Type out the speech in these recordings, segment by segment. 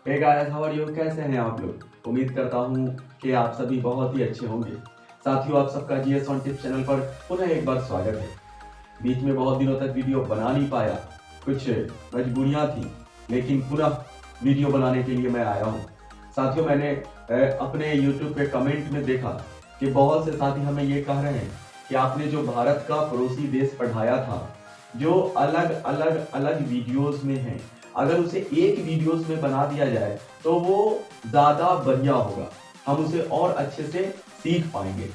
Hey guys, how are you? कैसे हैं आप लोग? उम्मीद करता हूँ कि आप सभी बहुत ही अच्छे होंगे। साथियों, आप सबका जीएस ऑन टिप्स चैनल पर पुनः एक बार स्वागत है। बीच में बहुत दिनों तक वीडियो बना नहीं पाया, कुछ मजबूरियां थी, लेकिन पुनः वीडियो बनाने के लिए मैं आया हूँ। साथियों, मैंने अपने YouTube पे कमेंट में देखा कि बहुत से साथी हमें ये कह रहे हैं कि आपने जो भारत का पड़ोसी देश पढ़ाया था, जो अलग अलग अलग वीडियोस में है, अगर उसे एक वीडियोस में बना दिया जाए तो वो ज़्यादा बढ़िया होगा, हम उसे और अच्छे से सीख पाएंगे।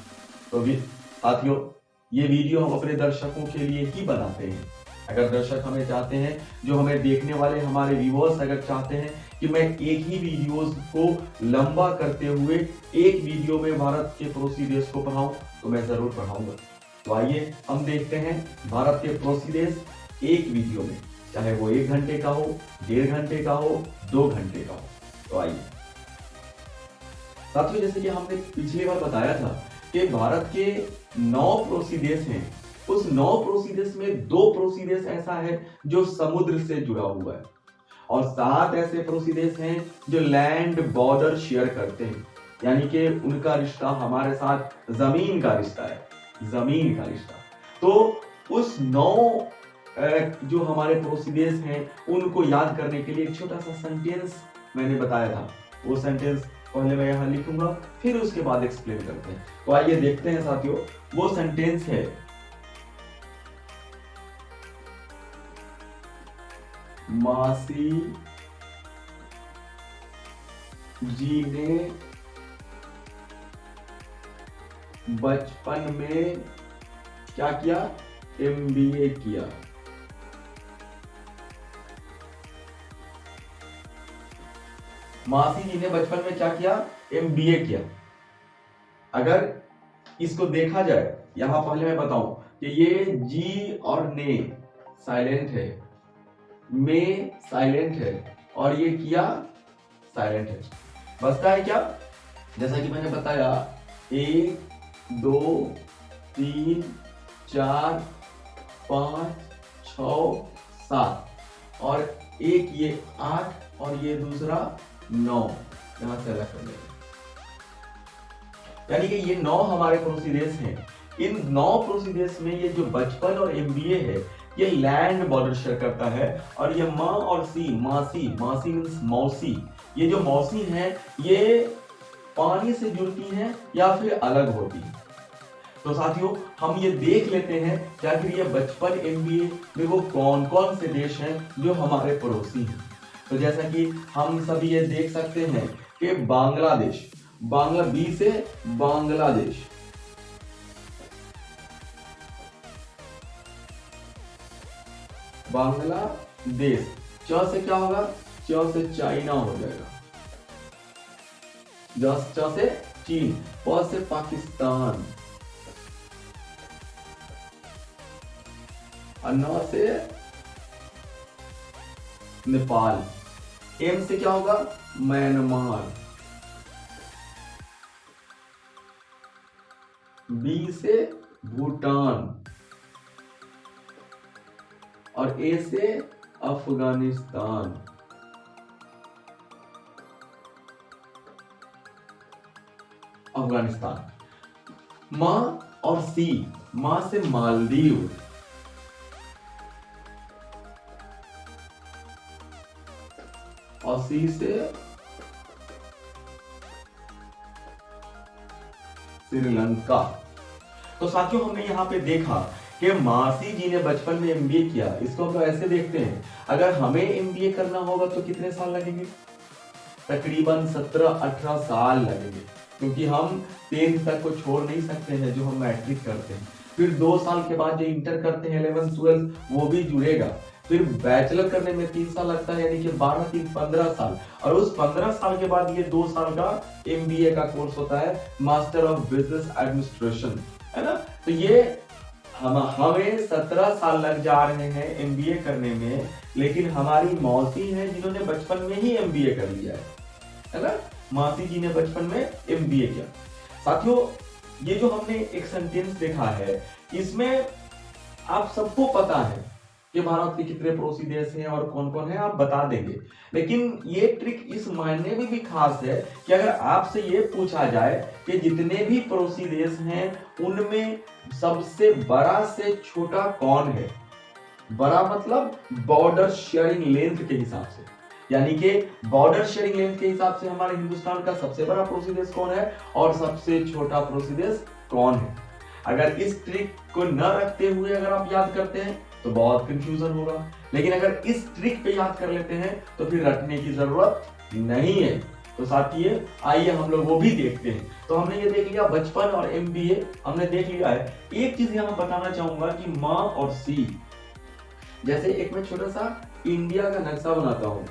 तो साथियों, ये वीडियो हम अपने दर्शकों के लिए ही बनाते हैं। अगर दर्शक हमें चाहते हैं, जो हमें देखने वाले हमारे व्यूअर्स अगर चाहते हैं कि मैं एक ही वीडियोस को लंबा करते हुए एक वीडियो में भारत के पड़ोसी देश को पढ़ाऊं, तो मैं ज़रूर पढ़ाऊंगा। तो आइए हम देखते हैं भारत के पड़ोसी देश एक वीडियो में, चाहे वो 1 घंटे का हो, 1.5 घंटे का हो, 2 घंटे का हो। तो आइए साथियों, जैसे कि हमने पिछली बार बताया था कि भारत के 9 पड़ोसी देश हैं। उस 9 पड़ोसी देश में 2 पड़ोसी देश ऐसा है जो समुद्र से जुड़ा हुआ है और 7 ऐसे पड़ोसी देश हैं जो लैंड बॉर्डर शेयर करते हैं, यानी कि उनका रिश्ता हमारे साथ जमीन का रिश्ता है, जमीन का रिश्ता। तो उस 9 जो हमारे पड़ोसी देश हैं उनको याद करने के लिए एक छोटा सा सेंटेंस मैंने बताया था। वो सेंटेंस पहले मैं यहाँ लिखूंगा, फिर उसके बाद एक्सप्लेन करते हैं। तो आइए देखते हैं साथियों, वो सेंटेंस है, मासी जी ने बचपन में क्या किया? एमबीए किया। मासी जी ने बचपन में क्या किया? एमबीए किया। अगर इसको देखा जाए, यहां पहले मैं बताऊं कि ये जी और ने साइलेंट है, में साइलेंट है और ये किया साइलेंट है। बचता है क्या? जैसा कि मैंने बताया, 1 2 3 4 5 6 7 और एक ये 8 और ये दूसरा 9, यहां से अलग कर लेंगे। यानी कि ये 9 हमारे पड़ोसी देश हैं। इन 9 पड़ोसी देश में ये जो बचपन और एमबीए है, ये लैंड बॉर्डर शेयर करता है। और ये माँ और सी, मासी, मासी मीन्स मौसी, ये जो मौसी हैं ये पानी से जुड़ती हैं या फिर अलग होती हैं। तो साथियों, हम ये देख लेते हैं कि आखिर ये बचपन एमबीए में वो कौन कौन से देश हैं जो हमारे पड़ोसी हैं। तो जैसा कि हम सभी ये देख सकते हैं कि बांग्लादेश, बांग्ला बी से बांग्लादेश, बांग्लादेश, च से क्या होगा? च से चाइना हो जाएगा, च से चीन, प से पाकिस्तान, और न से नेपाल, एम से क्या होगा? म्यांमार, बी से भूटान और ए से अफगानिस्तान। अफगानिस्तान। मां और सी, मां से मालदीव, और सी से श्रीलंका। तो साथियों, हमने यहाँ पे देखा कि मासी जी ने बचपन में एमबीए किया। इसको हम ऐसे देखते हैं, अगर हमें एमबीए करना होगा तो कितने साल लगेंगे? तकरीबन 17-18 साल लगेंगे, क्योंकि हम 10th तक को छोड़ नहीं सकते हैं जो हम मैट्रिक करते हैं। फिर 2 साल के बाद जो इंटर करते हैं 11th 12th वो भी जुड़ेगा। फिर बैचलर करने में 3 साल लगता है, यानी कि 12-3-15 साल। और उस 15 साल के बाद ये 2 साल का एमबीए का कोर्स होता है, मास्टर ऑफ बिजनेस एडमिनिस्ट्रेशन, है ना। तो ये हमें 17 साल लग जा रहे हैं एमबीए करने में, लेकिन हमारी मौसी हैं जिन्होंने बचपन में ही एमबीए कर लिया है ना। मासी जी ने बचपन में एमबीए किया। साथियों, ये जो हमने एक सेंटेंस देखा है, इसमें आप सबको पता है कि भारत के कितने पड़ोसी देश हैं और कौन कौन है, आप बता देंगे। लेकिन ये ट्रिक इस मायने में भी खास है कि अगर आपसे ये पूछा जाए कि जितने भी पड़ोसी देश हैं उनमें सबसे बड़ा से छोटा कौन है, बड़ा मतलब बॉर्डर शेयरिंग लेंथ के हिसाब से, यानी कि बॉर्डर शेयरिंग लेंथ के हिसाब से हमारे हिंदुस्तान का सबसे बड़ा पड़ोसी देश कौन है और सबसे छोटा पड़ोसी देश कौन है। अगर इस ट्रिक को न रखते हुए अगर आप याद करते हैं तो बहुत कंफ्यूजन होगा, लेकिन अगर इस ट्रिक पे याद कर लेते हैं तो फिर रटने की जरूरत नहीं है। तो साथियों आइए हम लोग वो भी देखते हैं। तो हमने ये देख लिया बचपन और MBA हमने देख लिया है। एक चीज यहाँ बताना चाहूंगा कि माँ और सी, जैसे एक मैं छोटा सा इंडिया का नक्शा बनाता हूं।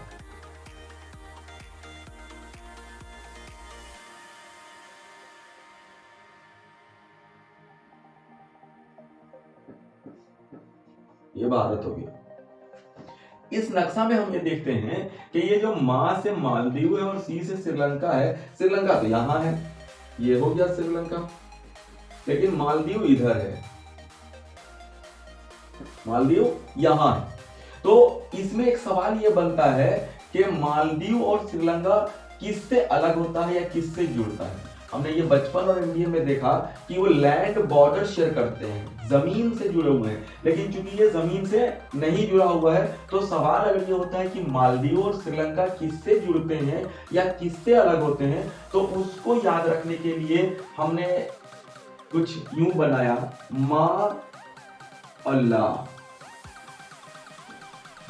ये भारत हो गया। इस नक्शा में हम ये देखते हैं कि ये जो माँ से मालदीव है और सी से श्रीलंका है, श्रीलंका तो यहां है, ये हो गया श्रीलंका, लेकिन मालदीव इधर है, मालदीव यहां है। तो इसमें एक सवाल ये बनता है कि मालदीव और श्रीलंका किससे अलग होता है या किससे जुड़ता है। हमने ये बचपन और MBA में देखा कि वो लैंड बॉर्डर शेयर करते हैं, जमीन से जुड़े हुए हैं, लेकिन चूंकि ये जमीन से नहीं जुड़ा हुआ है तो सवाल अगर ये होता है कि मालदीव और श्रीलंका किससे जुड़ते हैं या किससे अलग होते हैं, तो उसको याद रखने के लिए हमने कुछ यूं बनाया, माँ और ला,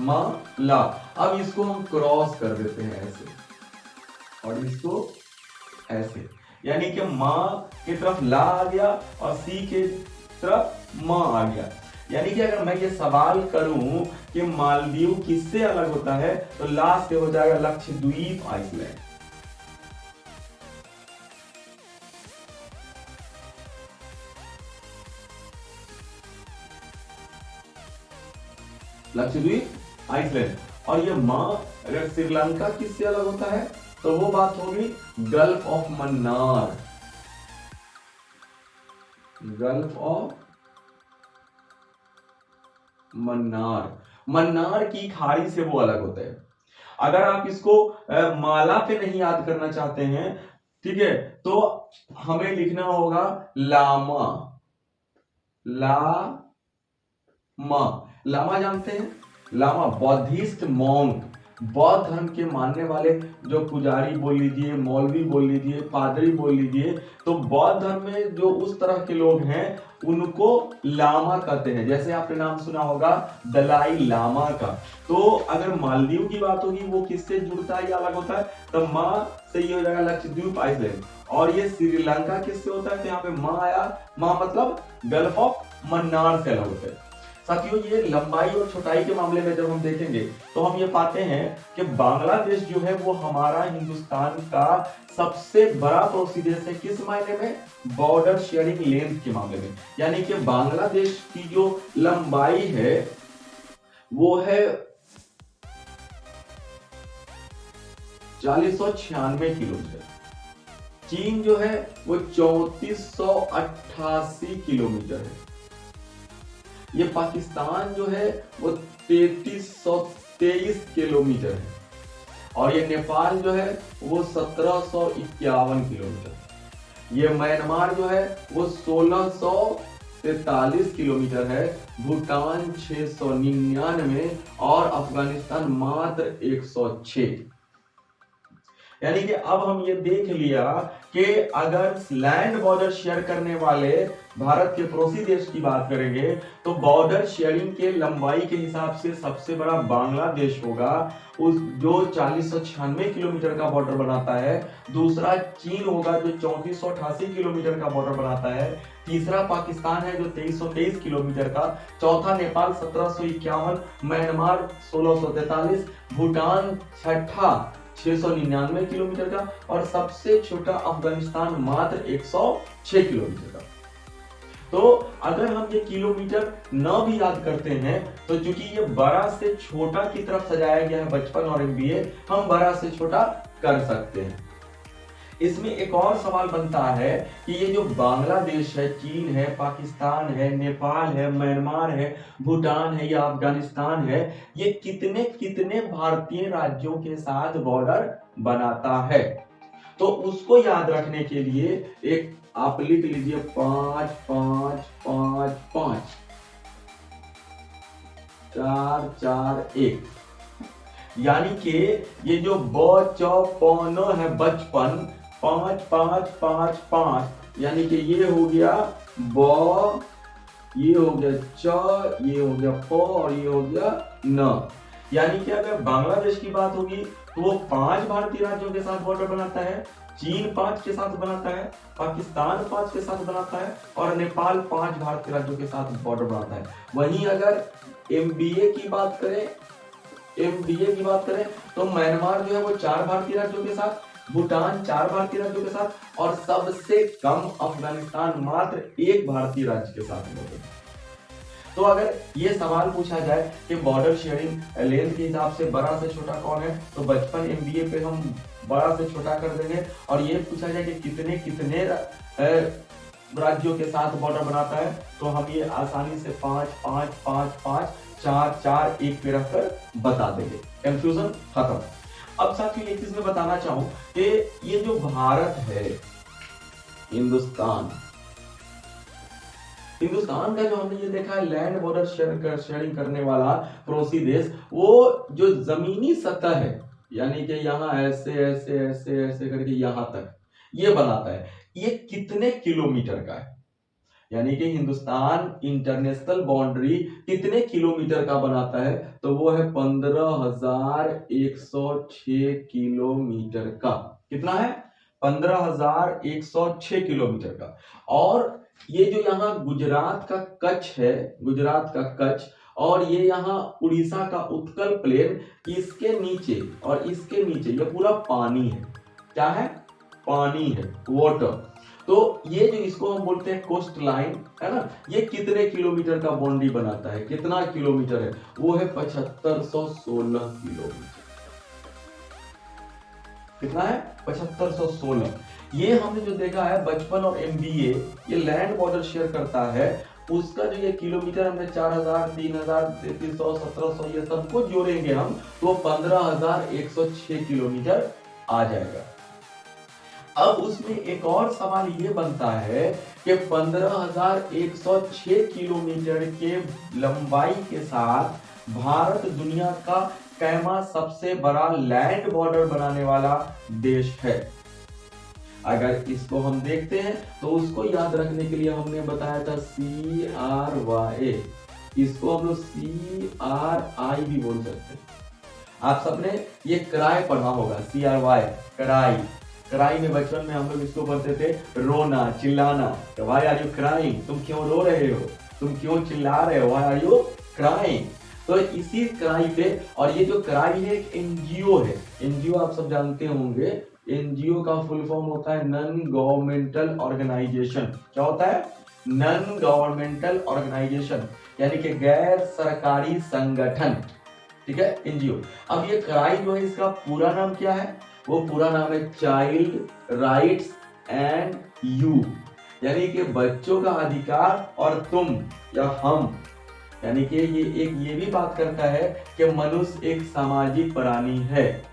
माँ ला। अब इसको हम क्रॉस कर देते हैं ऐसे और इसको ऐसे, यानी कि माँ की तरफ ला आ गया और सी के तरफ माँ आ गया। यानी कि अगर मैं ये सवाल करूं कि मालदीव किससे अलग होता है तो ला से हो जाएगा लक्षद्वीप आइसलैंड। लक्षद्वीप आइसलैंड। और ये माँ अगर श्रीलंका किससे अलग होता है तो वो बात होगी gulf of Mannar, gulf of Mannar, Mannar की खाड़ी से वो अलग होता है। अगर आप इसको माला पे नहीं याद करना चाहते हैं, ठीक है, तो हमें लिखना होगा लामा, लामा। लामा जानते हैं, लामा बौद्धिस्ट मॉन्क, बौद्ध धर्म के मानने वाले जो पुजारी बोल लीजिए, मौलवी बोल लीजिए, पादरी बोल लीजिए, तो बौद्ध धर्म में जो उस तरह के लोग हैं उनको लामा कहते हैं। जैसे आपने नाम सुना होगा दलाई लामा का। तो अगर मालदीव की बात होगी वो किससे जुड़ता है या अलग होता है, तो माँ से ये हो जाएगा लक्षद्वीप आइसलैंड। और ये श्रीलंका किससे होता है, तो यहाँ पे माँ आया, माँ मतलब गल्फ ऑफ मन्नार से अलग होता है। साथियों ये लंबाई और छोटाई के मामले में जब हम देखेंगे तो हम ये पाते हैं कि बांग्लादेश जो है वो हमारा हिंदुस्तान का सबसे बड़ा पड़ोसी देश है। किस मायने में, बॉर्डर शेयरिंग लेंथ के मामले में। यानी कि बांग्लादेश की जो लंबाई है वो है 4096 किलोमीटर, चीन जो है वो 3488 किलोमीटर है, ये पाकिस्तान जो है वो 3323 किलोमीटर है, और ये नेपाल जो है वो 1751 किलोमीटर, ये म्यांमार जो है वो 1643 किलोमीटर है, भूटान 699 और अफगानिस्तान मात्र 106। यानी कि अब हम ये देख लिया कि अगर लैंड बॉर्डर शेयर करने वाले भारत के पड़ोसी देश की बात करेंगे तो बॉर्डर शेयरिंग के लंबाई के हिसाब से सबसे बड़ा बांग्लादेश होगा, उस जो 4096 किलोमीटर का बॉर्डर बनाता है। दूसरा चीन होगा जो 3488 किलोमीटर का बॉर्डर बनाता है। तीसरा पाकिस्तान है जो 2323 किलोमीटर का। चौथा नेपाल 1751, म्यांमार 1643, भूटान छठा 699 किलोमीटर का, और सबसे छोटा अफगानिस्तान मात्र 106 किलोमीटर का। तो अगर हम ये किलोमीटर न भी याद करते हैं तो चूंकि ये बड़ा से छोटा की तरफ सजाया गया है बचपन और MBA, हम बड़ा से छोटा कर सकते हैं। इसमें एक और सवाल बनता है कि ये जो बांग्लादेश है, चीन है, पाकिस्तान है, नेपाल है, म्यांमार है, भूटान है या अफगानिस्तान है, ये कितने कितने भारतीय राज्यों के साथ बॉर्डर बनाता है। तो उसको याद रखने के लिए एक आप लिख लीजिए 5 5 5 5 4 4 1, यानी कि ये जो बचपनो है, बचपन 5 5 5 5, यानी कि ये हो गया ब, ये हो गया च, ये हो गया प और ये हो गया न। यानी कि अगर बांग्लादेश की बात होगी तो वो 5 भारतीय राज्यों के साथ बॉर्डर बनाता है, चीन 5 के साथ बनाता है, पाकिस्तान 5 के साथ बनाता है और नेपाल 5 भारतीय राज्यों के साथ बॉर्डर बनाता है। वहीं अगर एमबीए की बात करें तो म्यांमार जो है वो 4 भारतीय राज्यों के साथ, भूटान 4 भारतीय राज्यों के साथ और सबसे कम अफगानिस्तान मात्र 1 भारतीय राज्य के साथ बॉर्डर। तो अगर ये सवाल पूछा जाए कि बॉर्डर शेयरिंग लेंथ के हिसाब से बड़ा से छोटा कौन है, तो बचपन एमबीए पे हम बड़ा से छोटा कर देंगे। और ये पूछा जाए कि कितने कितने राज्यों के साथ बॉर्डर बनाता है, तो हम ये आसानी से 5 5 5 5 4 4 1 पे रखकर बता देंगे। कंफ्यूजन खत्म। अब साथियों एक चीज मैं बताना चाहूं कि ये जो भारत है, हिंदुस्तान का जो हमने ये देखा है लैंड बॉर्डर शेयरिंग करने वाला पड़ोसी देश, वो जो जमीनी सतह है, यानी कि यहाँ ऐसे ऐसे ऐसे ऐसे करके यहाँ तक ये बनाता है, ये कितने किलोमीटर का है। यानी कि हिंदुस्तान इंटरनेशनल बाउंड्री कितने किलोमीटर का बनाता है, तो वो है 15,106 किलोमीटर का। कितना है? 15,106 किलोमीटर का। और ये जो यहाँ गुजरात का कच्छ है, गुजरात का कच्छ, और ये यहाँ उड़ीसा का उत्कल प्लेन, इसके नीचे और इसके नीचे ये पूरा पानी है। क्या है? पानी है, वाटर। तो ये जो इसको हम बोलते हैं कोस्ट लाइन है ना, ये कितने किलोमीटर का बाउंड्री बनाता है? कितना किलोमीटर है? वो है 7516 किलोमीटर। कितना है? 7516। ये हमने जो देखा है बचपन और एमबीए, ये लैंड बॉर्डर शेयर करता है, उसका जो ये किलोमीटर हमने 4000 3000 3300 1700 ये सबको जोड़ेंगे हम, तो 15,106 किलोमीटर आ जाएगा। अब उसमें एक और सवाल ये बनता है कि 15,106 किलोमीटर के लंबाई के साथ भारत दुनिया का कैमा सबसे बड़ा लैंड बॉर्डर बनाने वाला देश है। अगर इसको हम देखते हैं तो उसको याद रखने के लिए हमने बताया था CRY, इसको हम लोग CRI भी बोल सकते हैं। आप सबने ये क्राई पढ़ा होगा, CRY क्राई। क्राई में बचपन में हम लोग इसको बोलते थे रोना, चिल्लाना। Why are you crying? तुम क्यों रो रहे हो, तुम क्यों चिल्ला रहे हो? Why are you crying? तो इसी क्राई पे, और ये जो क्राई है एक एनजीओ है। एनजीओ आप सब जानते होंगे, एनजीओ का फुल फॉर्म होता है नॉन गवर्नमेंटल ऑर्गेनाइजेशन। क्या होता है? नॉन गवर्नमेंटल ऑर्गेनाइजेशन, यानी कि गैर सरकारी संगठन। ठीक है, एनजीओ। अब ये क्राई जो है, इसका पूरा नाम क्या है? वो पूरा नाम है चाइल्ड राइट्स एंड यू, यानी कि बच्चों का अधिकार और तुम या हम। यानी कि ये भी बात करता है कि मनुष्य एक सामाजिक प्राणी है।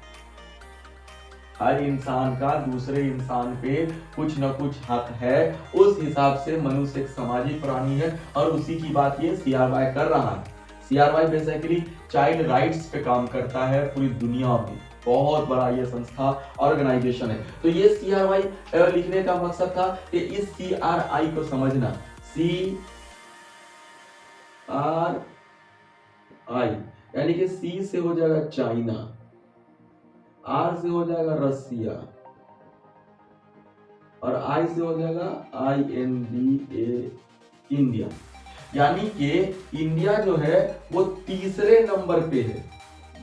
हर इंसान का दूसरे इंसान पे कुछ न कुछ हक है, उस हिसाब से मनुष्य एक सामाजिक प्राणी है, और उसी की बात ये CRY कर रहा है। CRY बेसिकली चाइल्ड राइट्स पे काम करता है पूरी दुनिया में। बहुत बड़ा ये संस्था ऑर्गेनाइजेशन है। तो ये CRY लिखने का मकसद था कि इस CRI को समझना। CRI यानी कि C से हो जाएगा चाइना, R से हो जाएगा रसिया, और I से हो जाएगा INDA इंडिया। यानी कि इंडिया जो है वो तीसरे नंबर पे है।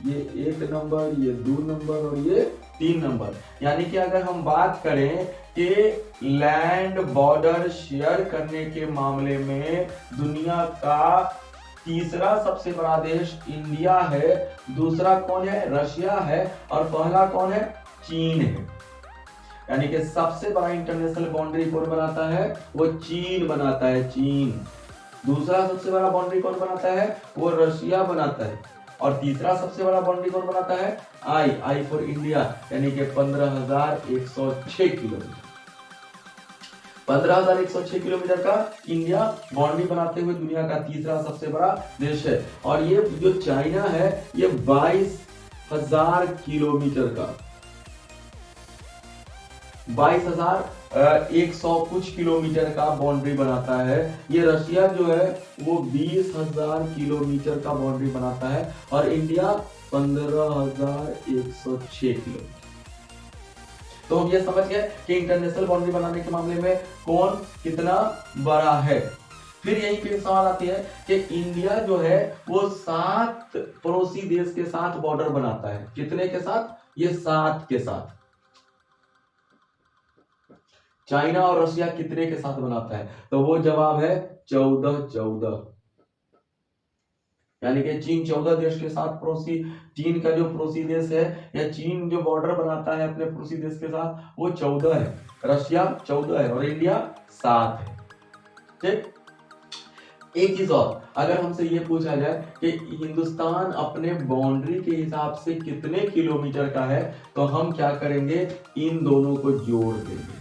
ये 1 नंबर, ये 2 नंबर और ये 3 नंबर। यानी कि अगर हम बात करें कि लैंड बॉर्डर शेयर करने के मामले में दुनिया का तीसरा सबसे बड़ा देश इंडिया है, दूसरा कौन है? रशिया है, और पहला कौन है? चीन है। यानी कि सबसे बड़ा इंटरनेशनल बाउंड्री कौन बनाता है? वो चीन बनाता है, चीन। दूसरा सबसे बड़ा बाउंड्री कौन बनाता है? वो रशिया बनाता है। और तीसरा सबसे बड़ा बाउंड्री कौन बनाता है? आई फॉर इंडिया, यानी कि 15,106 किलोमीटर। 15,106 किलोमीटर का इंडिया बाउंड्री बनाते हुए दुनिया का तीसरा सबसे बड़ा देश है। और ये जो चाइना है ये 22,000 किलोमीटर का, 22,100 कुछ किलोमीटर का बाउंड्री बनाता है। ये रशिया जो है वो 20,000 किलोमीटर का बाउंड्री बनाता है और इंडिया 15,106 किलोमीटर। तो हम ये समझ गए कि इंटरनेशनल बाउंड्री बनाने के मामले में कौन कितना बड़ा है। फिर यही पे सवाल आती है कि इंडिया जो है वो 7 पड़ोसी देश के साथ बॉर्डर बनाता है। कितने के साथ? ये 7 के साथ। चाइना और रशिया कितने के साथ बनाता है? तो वो जवाब है 14। यानी कि चीन 14 देश के साथ पड़ोसी, चीन का जो पड़ोसी देश है या चीन जो बॉर्डर बनाता है अपने पड़ोसी देश के साथ वो 14 है, रशिया 14 है और इंडिया 7 है। ठीक। एक चीज और, अगर हमसे ये पूछा जाए कि हिंदुस्तान अपने बाउंड्री के हिसाब से कितने किलोमीटर का है, तो हम क्या करेंगे? इन दोनों को जोड़ देंगे,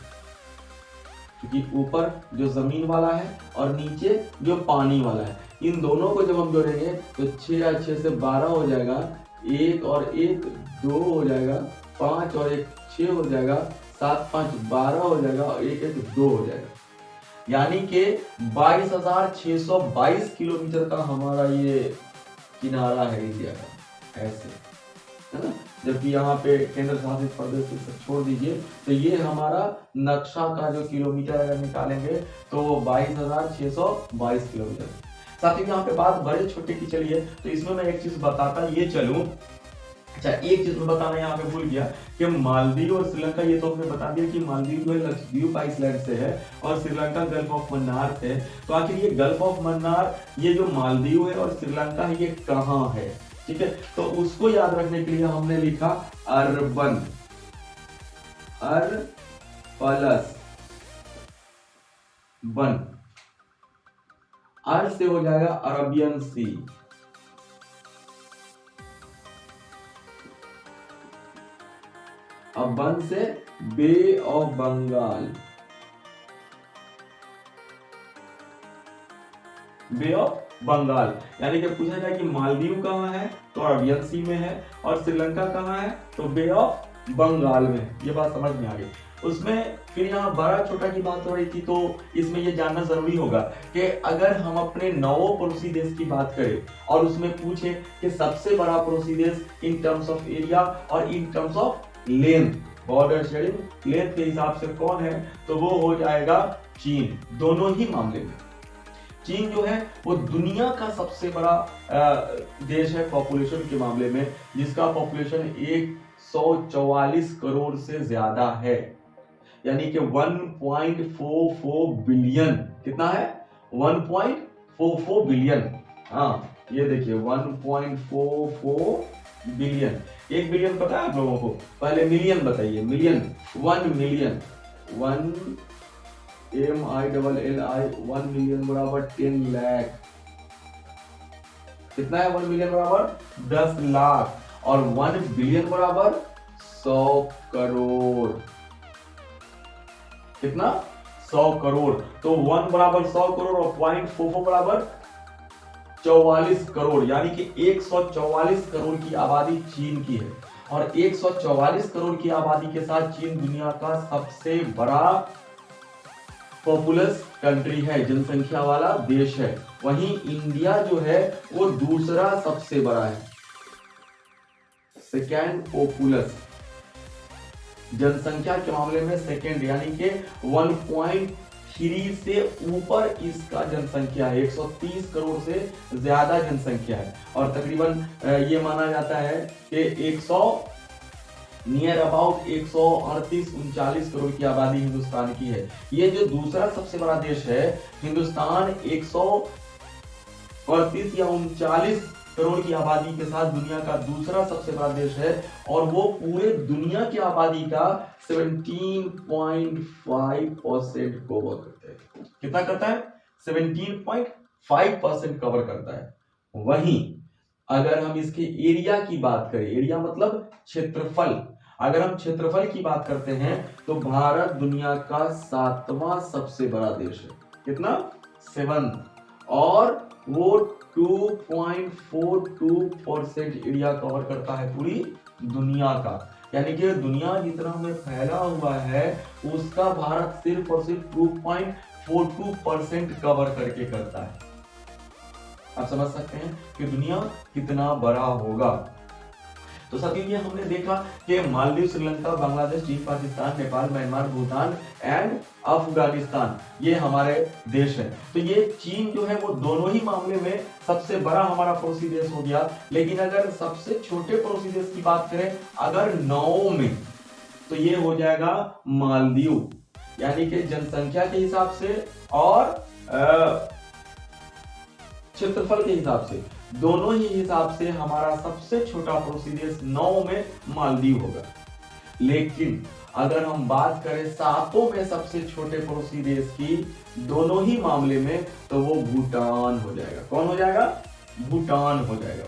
क्योंकि ऊपर जो जमीन वाला है और नीचे जो पानी वाला है, इन दोनों को जब हम जोड़ेंगे तो 6 और 6 से 12 हो जाएगा, 1 और 1 2 हो जाएगा, 5 और 1 6 हो जाएगा, 7 5 12 हो जाएगा और 1 1 2 हो जाएगा। यानी कि 22,622 किलोमीटर का हमारा ये किनारा है इंडिया का, ऐसे है ना। जबकि यहाँ पे केंद्र शासित प्रदेश से छोड़ दीजिए तो ये हमारा नक्शा का जो किलोमीटर अगर निकालेंगे तो 22,622 किलोमीटर। साथ ही यहाँ पे बात बड़े छोटे की चलिए, तो इसमें मैं एक चीज बताता ये चलूं। अच्छा, एक चीज मैं बताना यहाँ पे भूल गया कि मालदीव और श्रीलंका, ये तो हमने बता दिया कि मालदीव जो है लक्षद्वीप आइसलैंड से है और श्रीलंका गल्फ ऑफ मन्नार से। तो आखिर ये गल्फ ऑफ मन्नार, ये जो मालदीव है और श्रीलंका है, ये कहाँ है? ठीक है, तो उसको याद रखने के लिए हमने लिखा अर्बन, अर प्लस बन, अर से हो जाएगा अरबियन सी, अब बन से bay of Bengal, bay of Bengal. यानी कि पूछा जाए कि मालदीव कहाँ है तो अरबियन सी में है और श्रीलंका कहाँ है तो बे ऑफ बंगाल में। ये बात समझ में आ गई। उसमें फिर यहाँ बड़ा छोटा की बात हो रही थी, तो इसमें ये जानना जरूरी होगा कि अगर हम अपने 9 पड़ोसी देश की बात करें और उसमें पूछे कि सबसे बड़ा पड़ोसी देश इन टर्म्स ऑफ एरिया और in terms of length, border sharing length के हिसाब से कौन है, तो वो हो जाएगा चीन। दोनों ही मामले में चीन जो है वो दुनिया का सबसे बड़ा देश है पॉपुलेशन के मामले में, जिसका पॉपुलेशन 144 करोड़ से ज्यादा है, यानी कि 1.44 बिलियन। कितना है? 1.44 बिलियन। हाँ, ये देखिए 1.44 बिलियन। 1 बिलियन पता है आप लोगों को? पहले मिलियन बताइए। मिलियन, 1 मिलियन, 1 MILLI 1 मिलियन बराबर 10 लाख। कितना है 1 मिलियन बराबर? 10 लाख। और 1 बिलियन बराबर 100 करोड़। कितना? 100 करोड़। तो 1 बराबर 100 करोड़ और 0.44 बराबर 44 करोड़, यानी कि 144 करोड़ की आबादी चीन की है। और 144 करोड़ की आबादी के साथ चीन दुनिया का सबसे बड़ा पॉपुलस कंट्री है, जनसंख्या वाला देश है। वहीं इंडिया जो है वो दूसरा सबसे बड़ा है, सेकेंड पॉपुलस, जनसंख्या के मामले में सेकेंड, यानी कि 1.3 से ऊपर इसका जनसंख्या है। 130 करोड़ से ज्यादा जनसंख्या है और तकरीबन ये माना जाता है कि नियर अबाउट 138-39 करोड़ की आबादी हिंदुस्तान की है। ये जो दूसरा सबसे बड़ा देश है हिंदुस्तान, 138 या 39 करोड़ की आबादी के साथ दुनिया का दूसरा सबसे बड़ा देश है और वो पूरे दुनिया की आबादी का 17.5% कवर करता है। कितना करता है? 17.5% कवर करता है। वहीं अगर हम इसके एरिया की बात करें, एरिया मतलब क्षेत्रफल, अगर हम क्षेत्रफल की बात करते हैं तो भारत दुनिया का 7वां सबसे बड़ा देश है। कितना? 7, और वो 2.42% एरिया कवर करता है पूरी दुनिया का। यानी कि दुनिया जितना में फैला हुआ है उसका भारत सिर्फ और सिर्फ 2.42% कवर करके करता है। आप समझ सकते हैं कि दुनिया कितना बड़ा होगा। तो साथियों ये हमने देखा कि मालदीव, श्रीलंका, बांग्लादेश, चीन, पाकिस्तान, नेपाल, म्यांमार, भूटान एंड अफगानिस्तान ये हमारे देश हैं। तो ये चीन जो है वो दोनों ही मामले में सबसे बड़ा हमारा पड़ोसी देश हो गया। लेकिन अगर सबसे छोटे पड़ोसी देश की बात करें अगर 9 में, तो ये हो जाएगा मालदीव। यानी कि जनसंख्या के हिसाब से और क्षेत्रफल के हिसाब से, दोनों ही हिसाब से हमारा सबसे छोटा पड़ोसी देश 9 में मालदीव होगा। लेकिन अगर हम बात करें 7 में सबसे छोटे पड़ोसी देश की दोनों ही मामले में, तो वो भूटान हो जाएगा। कौन हो जाएगा? भूटान हो जाएगा।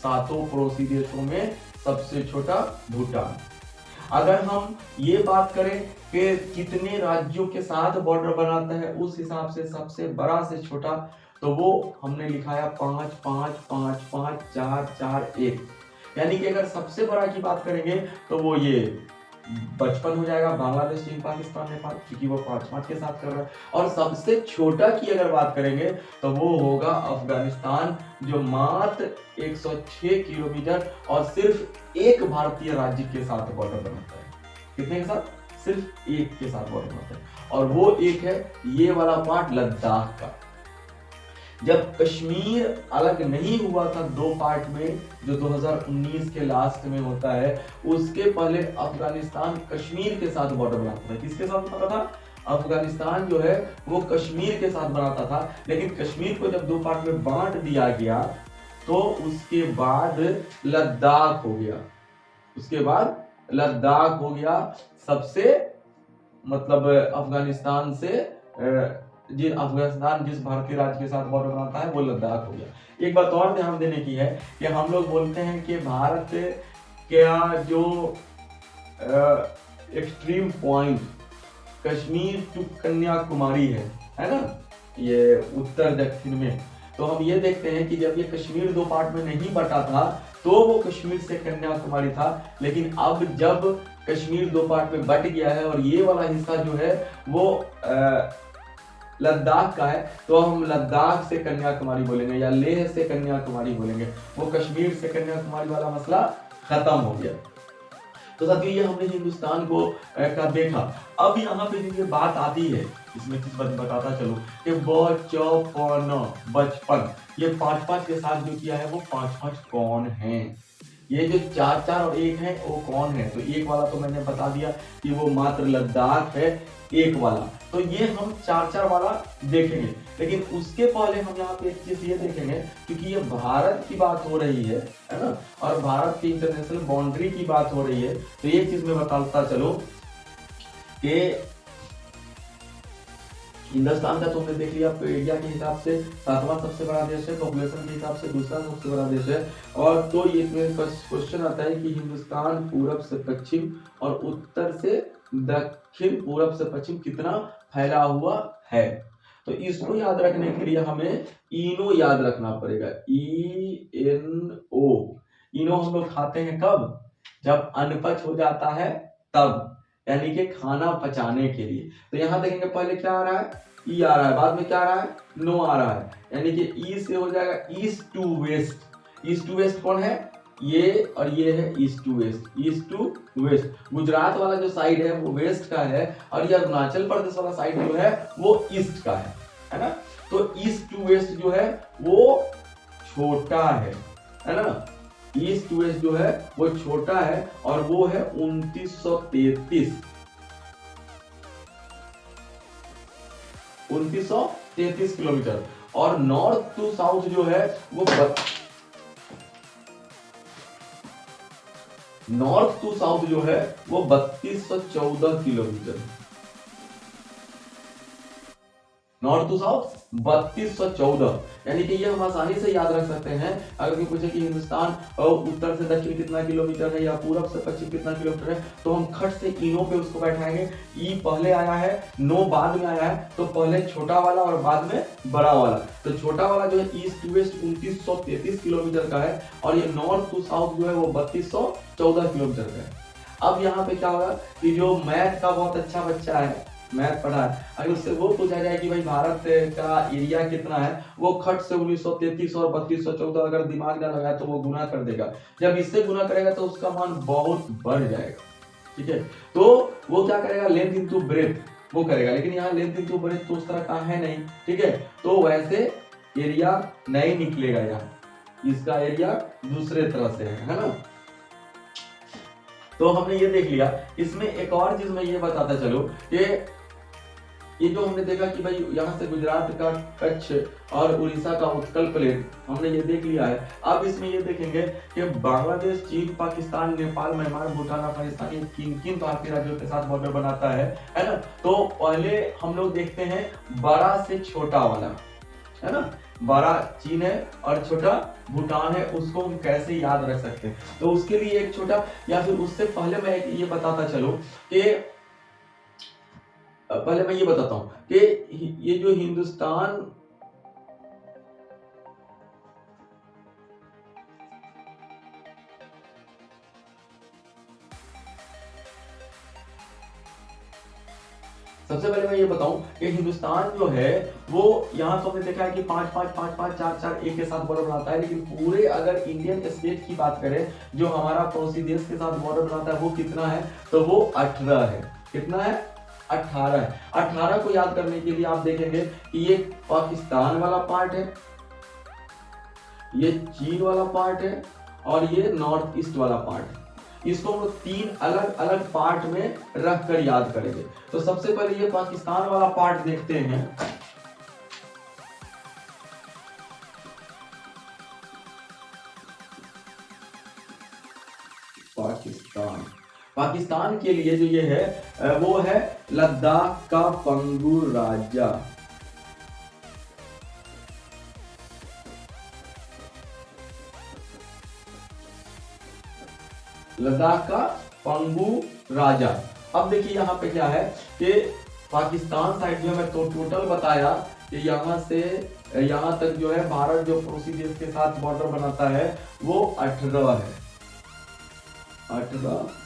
7 पड़ोसी देशों में सबसे छोटा भूटान। अगर हम ये बात करें कि कितने राज्यों के साथ बॉर्डर बनाता है उस हिसाब से सबसे बड़ा से छोटा, तो वो हमने लिखाया 5 5 5 5 4 4 1। यानी कि अगर सबसे बड़ा की बात करेंगे तो वो ये 55 हो जाएगा, बांग्लादेश, चीन, पाकिस्तान, नेपाल, क्योंकि वो 5 के साथ कर रहा है। और सबसे छोटा की अगर बात करेंगे तो वो होगा अफगानिस्तान, जो मात्र 106 किलोमीटर और सिर्फ एक भारतीय राज्य के साथ बॉर्डर बनाता है। कितने के साथ? सिर्फ एक के साथ बॉर्डर बनाता है, और वो एक है ये वाला पार्ट लद्दाख का। जब कश्मीर अलग नहीं हुआ था 2 पार्ट में, जो 2019 के लास्ट में होता है, उसके पहले अफगानिस्तान कश्मीर के साथ बॉर्डर बनाता था। किसके साथ बनाता था? अफगानिस्तान जो है वो कश्मीर के साथ बनाता था। लेकिन कश्मीर को जब 2 पार्ट में बांट दिया गया तो उसके बाद लद्दाख हो गया। उसके बाद लद्दाख हो गया सबसे, मतलब अफगानिस्तान जिस भारतीय राज्य के साथ बॉर्डर बनाता है वो लद्दाख हो गया। एक बात और ध्यान देने की है कि हम लोग बोलते हैं कि भारत का जो extreme point Kashmir to Kanyakumari है ना, ये उत्तर दक्षिण में। तो हम ये देखते हैं कि जब ये कश्मीर 2 पार्ट में नहीं बटा था तो वो कश्मीर से कन्याकुमारी था। लेकिन अब जब कश्मीर 2 पार्ट में बट गया है और ये वाला हिस्सा जो है वो लद्दाख का है, तो हम लद्दाख से कन्याकुमारी बोलेंगे या लेह से कन्याकुमारी बोलेंगे। वो कश्मीर से कन्याकुमारी वाला मसला खत्म हो गया। तो साथियों ये हमने हिंदुस्तान को का देखा। अब यहाँ पे जो ये बात आती है, इसमें किस बात बताता चलो कि बचपन, ये 5 के साथ जो किया है वो 5 कौन है? ये जो 4 और 1 है वो कौन है? तो एक वाला तो मैंने बता दिया कि वो मात्र लद्दाख है, एक वाला। तो ये हम 4 वाला देखेंगे। लेकिन उसके पहले हम यहाँ पे एक चीज ये देखेंगे, क्योंकि ये भारत की बात हो रही है ना, और भारत की इंटरनेशनल बाउंड्री की बात हो रही है। तो ये चीज मैं बताता चलो कि हिंदुस्तान का तुमने देख लिया एरिया के हिसाब से 7वां सबसे बड़ा देश है, पॉपुलेशन के हिसाब से दूसरा सबसे बड़ा देश है। और तो ये क्वेश्चन आता है कि हिंदुस्तान पूरब से पश्चिम और उत्तर से दक्षिण, पूरब से पश्चिम कितना फैला हुआ है। तो इसको याद रखने के लिए हमें इनो याद रखना पड़ेगा। ENO। इनो हम लोग खाते हैं कब? जब अनपच हो जाता है तब, यानी कि खाना पचाने के लिए। तो यहाँ देखेंगे पहले क्या आ रहा है? ई आ रहा है, बाद में क्या आ रहा है? नो आ रहा है। यानी कि ई से हो जाएगा east to west. East to west कौन है? ये, और ये है east to west. East to west, Gujarat वाला जो साइड है वो वेस्ट का है, और ये अरुणाचल प्रदेश वाला साइड जो है वो ईस्ट का है ना। तो ईस्ट टू वेस्ट जो है वो छोटा है ना। ईस्ट टू वेस्ट जो है वो छोटा है, और वो है 2933 किलोमीटर। और नॉर्थ टू साउथ जो है वो नॉर्थ टू साउथ जो है वो 3214 किलोमीटर। नॉर्थ टू साउथ 3214, यानी कि ये हम आसानी से याद रख सकते हैं। अगर कोई पूछे कि हिंदुस्तान उत्तर से दक्षिण कितना किलोमीटर है या पूरब से पश्चिम कितना किलोमीटर है, तो हम खट से इनो पे उसको बैठाएंगे। ई पहले आया है, नो बाद में आया है, तो पहले छोटा वाला और बाद में बड़ा वाला। तो छोटा वाला जो है ईस्ट टू वेस्ट 2933 किलोमीटर का है, और ये नॉर्थ टू साउथ जो है वो 3214 किलोमीटर का है। अब यहाँ पे क्या होगा कि जो मैथ का बहुत अच्छा बच्चा है, मैथ पढ़ा है, अगर उससे वो पूछा जाए कि भाई भारत का एरिया कितना है, वो खट से 1933 और 3214 अगर दिमाग ना लगाए तो वो गुना कर देगा। जब इससे गुना करेगा तो उसका मान बहुत बढ़ जाएगा। ठीक है, तो वो क्या करेगा, लेंथ इनटू ब्रेथ वो करेगा, लेकिन यहाँ लेंथ इनटू ब्रेथ तो उस तरह का है नहीं। ठीक है, तो वैसे एरिया नहीं निकलेगा, यहाँ इसका एरिया दूसरे तरह से है ना। तो हमने ये देख लिया। इसमें एक और चीज मैं ये बताता चलो कि ये जो हमने देखा कि भाई यहाँ से गुजरात का कच्छ और उड़ीसा का उत्कल प्लेन हमने ये देख लिया है। अब इसमें ये देखेंगे कि बांग्लादेश, चीन, पाकिस्तान, नेपाल, म्यांमार, भूटान, अफगानिस्तान ये किन किन भारतीय राज्यों के साथ बॉर्डर बनाता है ना। तो पहले हम लोग देखते हैं बड़ा से छोटा वाला, है ना। बड़ा चीन है और छोटा भूटान है, उसको हम कैसे याद रख सकते हैं। तो उसके लिए एक छोटा, या फिर उससे पहले मैं ये बताता चलो कि पहले मैं ये बताता हूं कि ये जो हिंदुस्तान, सबसे पहले मैं ये बताऊं कि हिंदुस्तान जो है वो यहाँ तो हमने देखा है कि 5 5 5 5 4 4 एक के साथ बॉर्डर बनाता है, लेकिन पूरे अगर इंडियन स्टेट की बात करें जो हमारा पड़ोसी देश के साथ बॉर्डर बनाता है वो कितना है, तो वो 18 है। कितना है, 18 है। 18 को याद करने के लिए आप देखेंगे कि ये पाकिस्तान वाला पार्ट है, ये चीन वाला पार्ट है, और ये नॉर्थ ईस्ट वाला पार्ट है। इसको हम लोग 3 अलग अलग पार्ट में रख कर याद करेंगे। तो सबसे पहले ये पाकिस्तान वाला पार्ट देखते हैं। पाकिस्तान के लिए जो ये है वो है लद्दाख का पंगु राजा। लद्दाख का पंगु राजा। अब देखिए यहाँ पे क्या है कि पाकिस्तान साइड जो मैं तो टोटल बताया कि यहाँ से यहाँ तक जो है भारत जो पड़ोसी देश के साथ बॉर्डर बनाता है वो 18 है। 18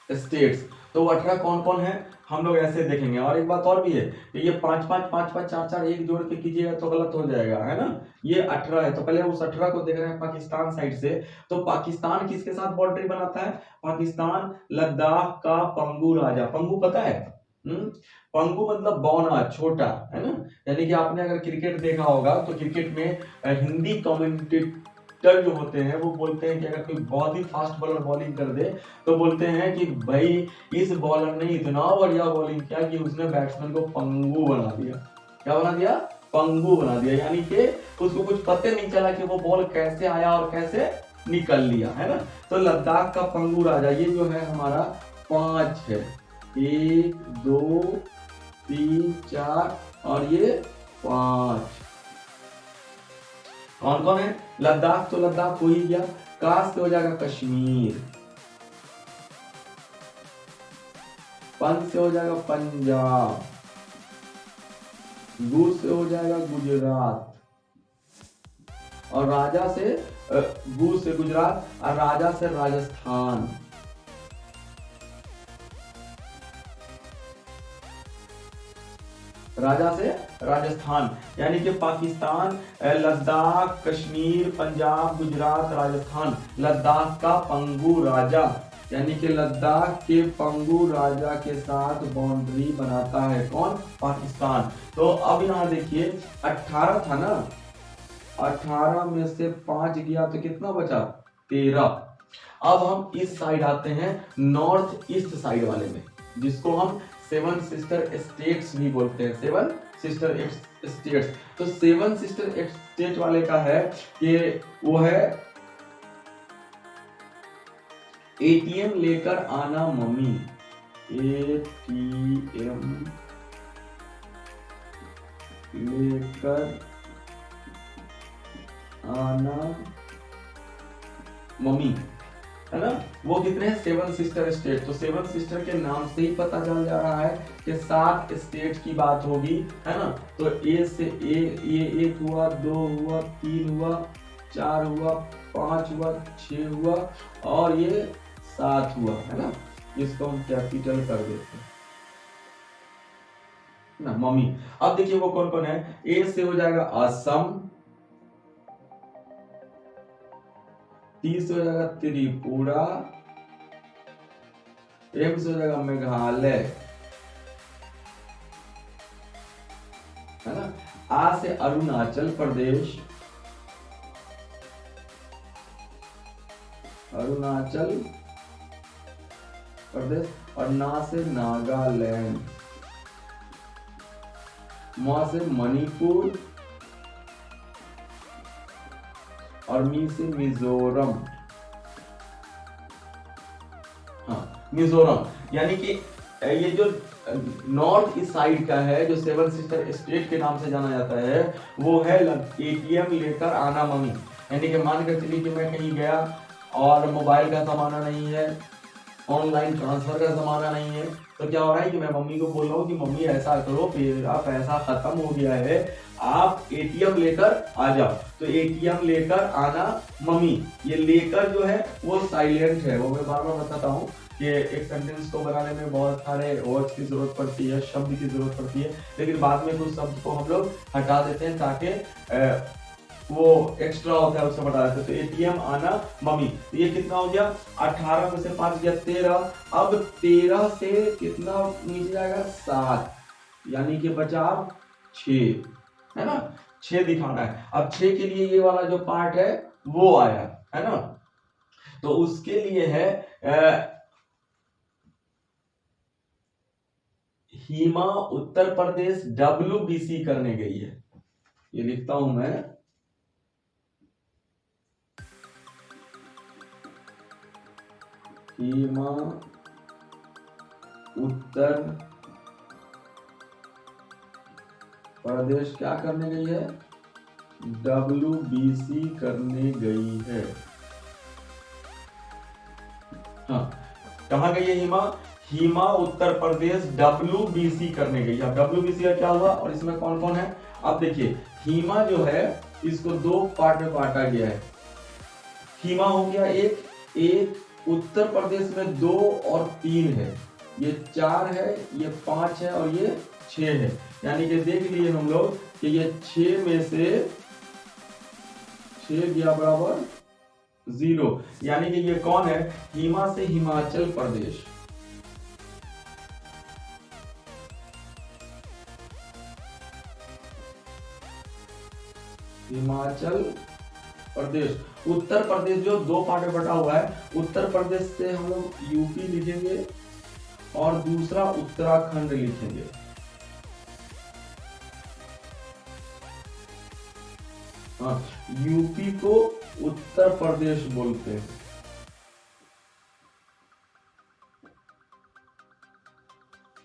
स्टेट्स। तो 18 कौन कौन है हम लोग ऐसे देखेंगे। और एक बात और भी है कि ये 5 5 5 5 4 4 एक जोड़ के कीजिएगा तो गलत हो जाएगा, है ना। ये 18 है, तो पहले उस 18 को देख रहे हैं पाकिस्तान साइड से। तो पाकिस्तान किसके साथ बाउंड्री बनाता है, पाकिस्तान लद्दाख का पंगु राजा। पंगु पता है, पंगु मतलब बौना, छोटा, है ना। यानी कि आपने अगर क्रिकेट देखा होगा तो क्रिकेट में हिंदी कमेंटेटर जो होते हैं वो बोलते हैं कि अगर कोई बहुत ही फास्ट बॉलर बॉलिंग कर दे तो बोलते हैं कि भाई इस बॉलर ने इतना बढ़िया बॉलिंग किया कि उसने बैट्समैन को पंगु बना दिया। क्या बना दिया, पंगु बना दिया। यानी कि उसको कुछ पता नहीं चला कि वो बॉल कैसे आया और कैसे निकल लिया, है ना। तो लद्दाख का पंगु राजा ये जो है हमारा 5 है, 1 2 3 4 और ये 5। कौन कौन है, लद्दाख तो लद्दाख हो ही गया, काश से हो जाएगा कश्मीर, पंज से हो जाएगा पंजाब, गु से हो जाएगा गुजरात, और राजा से गु से गुजरात और राजा से राजस्थान। राजा से राजस्थान, यानी कि पाकिस्तान, लद्दाख, कश्मीर, पंजाब, गुजरात, राजस्थान। लद्दाख का पंगु राजा, यानी कि लद्दाख के पंगु राजा के साथ बाउंड्री बनाता है कौन, पाकिस्तान। तो अब यहाँ देखिए 18 था ना, 18 में से 5 गया तो कितना बचा, 13। अब हम इस साइड आते हैं नॉर्थ ईस्ट साइड वाले में, जिसको हम 7 सिस्टर स्टेट्स भी बोलते हैं, 7 सिस्टर स्टेट्स। तो 7 सिस्टर स्टेट वाले का है कि वो है एटीएम लेकर आना मम्मी, एटीएम लेकर आना मम्मी, है ना। वो कितने हैं, 7 सिस्टर स्टेट, तो 7 सिस्टर के नाम से ही पता चल जा रहा है कि 7 स्टेट की बात होगी, है ना। तो ए से ये 1 हुआ, 2 हुआ, 3 हुआ, 4 हुआ, 5 हुआ, 6 हुआ और ये 7 हुआ, है ना। इसको हम कैपिटल कर देते हैं ना मम्मी। अब देखिए वो कौन कौन है। ए से हो जाएगा असम, टी से हो जाएगा त्रिपुरा, एम से हो जाएगा मेघालय, है ना। आ से अरुणाचल प्रदेश, अरुणाचल प्रदेश, और ना से नागालैंड, म से मणिपुर और मी से मिजोरम। हाँ मिजोरम, यानी कि ये जो नॉर्थ ईस्ट साइड का है, जो 7 सिस्टर स्टेट के नाम से जाना जाता है, वो है एटीएम लेकर आना मम्मी। यानी कि मान कर चलिए कि मैं कहीं गया और मोबाइल का जमाना नहीं है, ऑनलाइन ट्रांसफर का जमाना नहीं है, तो क्या हो रहा है कि मैं मम्मी को बोल रहा हूँ कि मम्मी ऐसा करो, मेरा पैसा खत्म हो गया है, आप एटीएम लेकर आ जाओ। तो एटीएम लेकर आना मम्मी, ये लेकर जो है वो साइलेंट है, वो मैं बार बार बताता हूँ कि एक सेंटेंस को बनाने में बहुत सारे वर्ड्स की जरूरत पड़ती है, शब्द की जरूरत पड़ती है, लेकिन बाद में कुछ शब्द को हम लोग हटा देते हैं ताकि वो एक्स्ट्रा होता है उससे बता देते हैं। तो एटीएम आना मम्मी, तो ये कितना हो गया, 18 में से 5 गया 13। अब 13 से कितना नीचे जाएगा, 7, यानी कि बचा 6, है ना। 6 दिखाना है। अब 6 के लिए ये वाला जो पार्ट है वो आया, है ना। तो उसके लिए है हिमा उत्तर प्रदेश WBC करने गई है। ये लिखता हूं मैं, हिमा उत्तर प्रदेश क्या करने गई है, WBC करने गई है। हाँ, कहाँ गई है हिमा, हिमा उत्तर प्रदेश WBC करने गई। अब WBC का क्या हुआ और इसमें कौन कौन है, अब देखिए हिमा जो है इसको 2 पार्ट में बांटा गया है। हिमा हो गया एक उत्तर प्रदेश में 2 और 3 है, ये 4 है, ये 5 है और ये 6 है। यानी कि देख लिए हम लोग कि ये 6 में से 6 गया बराबर 0, यानी कि ये कौन है, हिमा से हिमाचल प्रदेश। हिमाचल प्रदेश, उत्तर प्रदेश जो 2 पार्ट में बटा हुआ है, उत्तर प्रदेश से हम लोग यूपी लिखेंगे और दूसरा उत्तराखंड लिखेंगे। हाँ, यूपी को उत्तर प्रदेश बोलते हैं।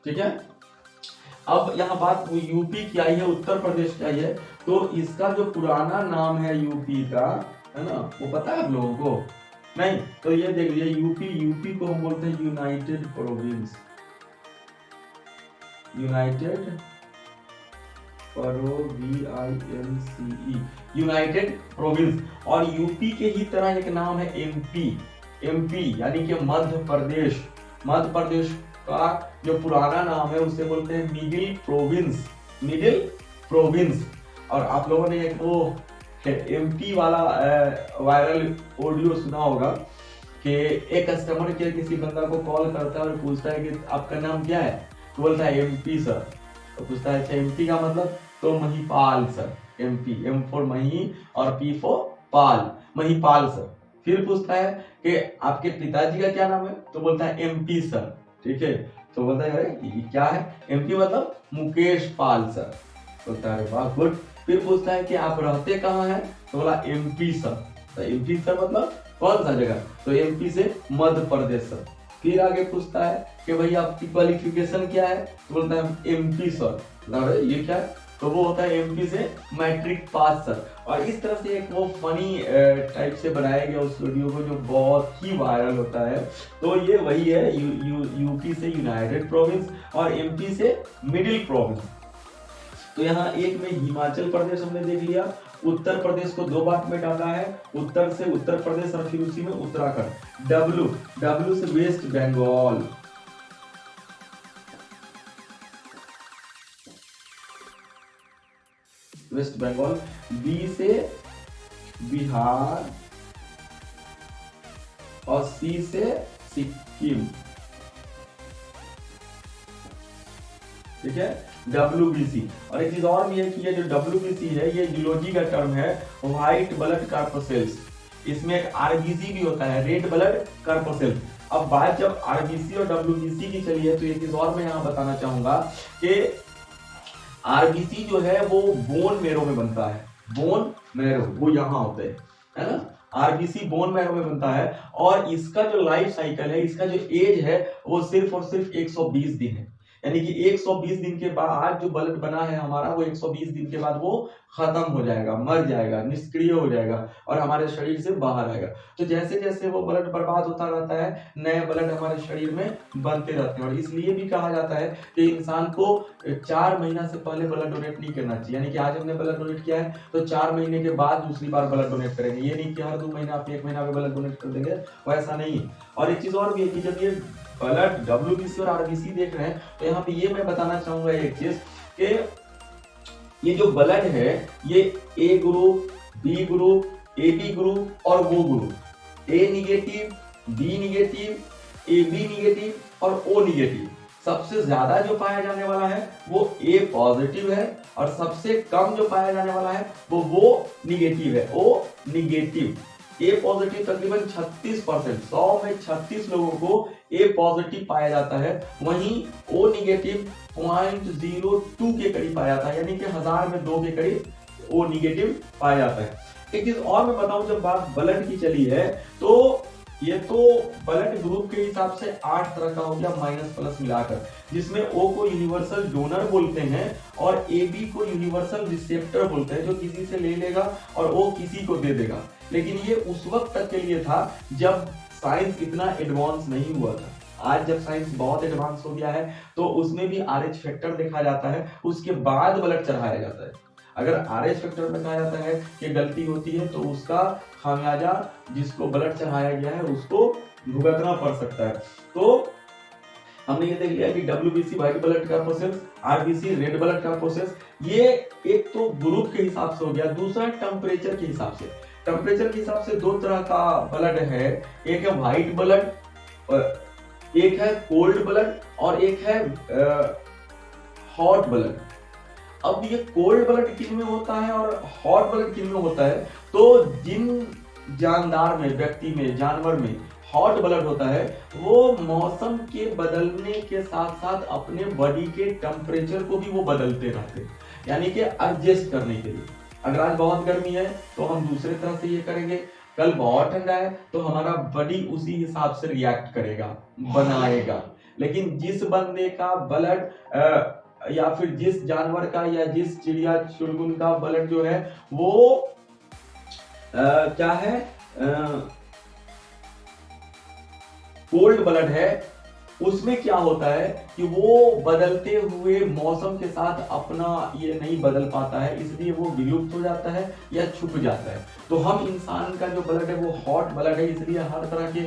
ठीक है, अब यहाँ बात यूपी की आई है, उत्तर प्रदेश की आई है, तो इसका जो पुराना नाम है यूपी का, है ना, वो पता है आप लोगों को नहीं। तो ये देख लीजिए यूपी को हम बोलते हैं United province, United United province. और यूपी के ही तरह एक नाम है एमपी यानी कि मध्य प्रदेश। मध्य प्रदेश का जो पुराना नाम है उसे बोलते हैं मिडिल प्रोविंस। और आप लोगों ने एक वो एमपी वाला वायरल ऑडियो सुना होगा कि एक कस्टमर केयर किसी बंदा को कॉल करता है और पूछता है कि आपका नाम क्या है, तो बोलता है एमपी सर। तो पूछता है अच्छा एमपी का मतलब, तो Mahipal sir, MP, M for Mahi और P for Pal, Mahipal sir. फिर पूछता है कि आपके पिताजी का क्या नाम है, तो बोलता है एमपी सर। ठीक है, तो बोलता है अरे क्या है, एमपी मतलब मुकेश पाल सर। बोलता है वाह गुड। फिर पूछता है कि आप रहते कहाँ हैं, तो बोला एमपी सर। तो एमपी सर मतलब कौन सा जगह, तो एमपी से मध्य प्रदेश सर। फिर आगे पूछता है कि भाई आपकी क्वालिफिकेशन क्या है, तो बोलता है एमपी सर। अरे ये क्या है, तो वो होता है एमपी से मैट्रिक पास सर। और इस तरह से एक वो फनी टाइप से बनाया गया उस वीडियो को जो बहुत ही वायरल होता है। तो ये वही है, यूपी से यूनाइटेड प्रोविंस और एमपी से मिडिल प्रोविंस। तो यहाँ एक में हिमाचल प्रदेश हमने देख लिया, उत्तर प्रदेश को दो पार्ट में डाला है, उत्तर से उत्तर प्रदेश और फिर उसी में उत्तराखंड। डब्लू, डब्लू से वेस्ट बंगाल, वेस्ट बंगाल। बी से बिहार और सी से सिक्किम, ठीक है, WBC। और एक चीज और भी है कि ये जो WBC है ये जूलॉजी का टर्म है, व्हाइट ब्लड कॉर्पसेल्स। इसमें एक RBC भी होता है, रेड ब्लड कॉर्पसेल्स। अब बात जब RBC और WBC की चली है तो एक चीज और मैं यहाँ बताना चाहूंगा कि RBC जो है वो बोन मैरो में बनता है, बोन मैरो वो यहाँ होते हैं, है ना। RBC बोन मैरो में बनता है और इसका जो लाइफ साइकिल है, इसका जो एज है वो सिर्फ और सिर्फ 120 दिन है। यानी कि 120 दिन के बाद जो ब्लड बना है हमारा, वो 120 दिन के बाद वो खत्म हो जाएगा, मर जाएगा, निष्क्रिय हो जाएगा और हमारे शरीर से बाहर आएगा। तो जैसे जैसे वो ब्लड बर्बाद होता रहता है, नए ब्लड हमारे शरीर में बनते रहते हैं। और इसलिए भी कहा जाता है कि इंसान को 4 महीना से पहले ब्लड डोनेट नहीं करना चाहिए। यानी कि आज हमने ब्लड डोनेट किया है तो 4 महीने के बाद दूसरी बार ब्लड डोनेट करेंगे। ये नहीं कि हर 2 महीना आप 1 महीना में ब्लड डोनेट कर देंगे, वैसा नहीं। और एक चीज और भी है कि जब ये ब्लड WBC और RBC देख रहे हैं तो यहाँ पे ये मैं बताना चाहूंगा एक चीज कि ये जो ब्लड है ये A group, B group, AB group और वो group, A negative, B negative, AB negative और O निगेटिव। सबसे ज्यादा जो पाया जाने वाला है वो A पॉजिटिव है और सबसे कम जो पाया जाने वाला है वो निगेटिव है, O निगेटिव। A पॉजिटिव तकरीबन 36%, 100 में 36 लोगों को A पॉजिटिव पाया जाता है, वहीं O निगेटिव 0.02 के करीब पाया जाता है, यानी कि 1000 में 2 के करीब O निगेटिव पाया जाता है। एक चीज और मैं बताऊं, जब बात ब्लड की चली है तो ये तो ब्लड ग्रुप के हिसाब से 8 तरह का हो गया, माइनस प्लस मिलाकर, जिसमें O को यूनिवर्सल डोनर बोलते हैं और AB को यूनिवर्सल रिसेप्टर बोलते हैं, जो किसी से ले लेगा और O किसी को दे देगा। लेकिन ये उस वक्त तक के लिए था जब साइंस इतना एडवांस नहीं हुआ था। आज जब साइंस बहुत एडवांस हो गया है तो उसमें भी RH फैक्टर देखा जाता है, उसके बाद ब्लड चढ़ाया जाता है। अगर RH फैक्टर में कहा जाता है कि गलती होती है तो उसका खामियाजा जिसको ब्लड चढ़ाया गया है उसको भुगतना पड़ सकता है। तो हमने ये देख लिया कि WBC व्हाइट ब्लड का प्रोसेस, RBC रेड ब्लड का प्रोसेस। ये एक तो ग्रुप के हिसाब से हो गया, दूसरा टेम्परेचर के हिसाब से। टेम्परेचर के हिसाब से 2 तरह का ब्लड है, एक है व्हाइट ब्लड, एक है कोल्ड ब्लड और एक है हॉट ब्लड। अब ये कोल्ड ब्लड किन में होता है और हॉट ब्लड किन में होता है, तो जिन जानदार में, व्यक्ति में, जानवर में हॉट ब्लड होता है वो मौसम के बदलने के साथ साथ अपने बॉडी के टेम्परेचर को भी वो बदलते रहते हैं, यानी कि एडजस्ट करने के लिए। अगर आज बहुत गर्मी है तो हम दूसरे तरह से ये करेंगे, कल बहुत ठंडा है तो हमारा बॉडी उसी हिसाब से रिएक्ट करेगा, बनाएगा। लेकिन जिस बंदे का ब्लड या फिर जिस जानवर का या जिस चिड़िया चुड़गुन का ब्लड जो है वो क्या है, कोल्ड ब्लड है, उसमें क्या होता है कि वो बदलते हुए मौसम के साथ अपना ये नहीं बदल पाता है, इसलिए वो विलुप्त हो जाता है या छुप जाता है। तो हम इंसान का जो ब्लड है वो हॉट ब्लड है, इसलिए हर तरह के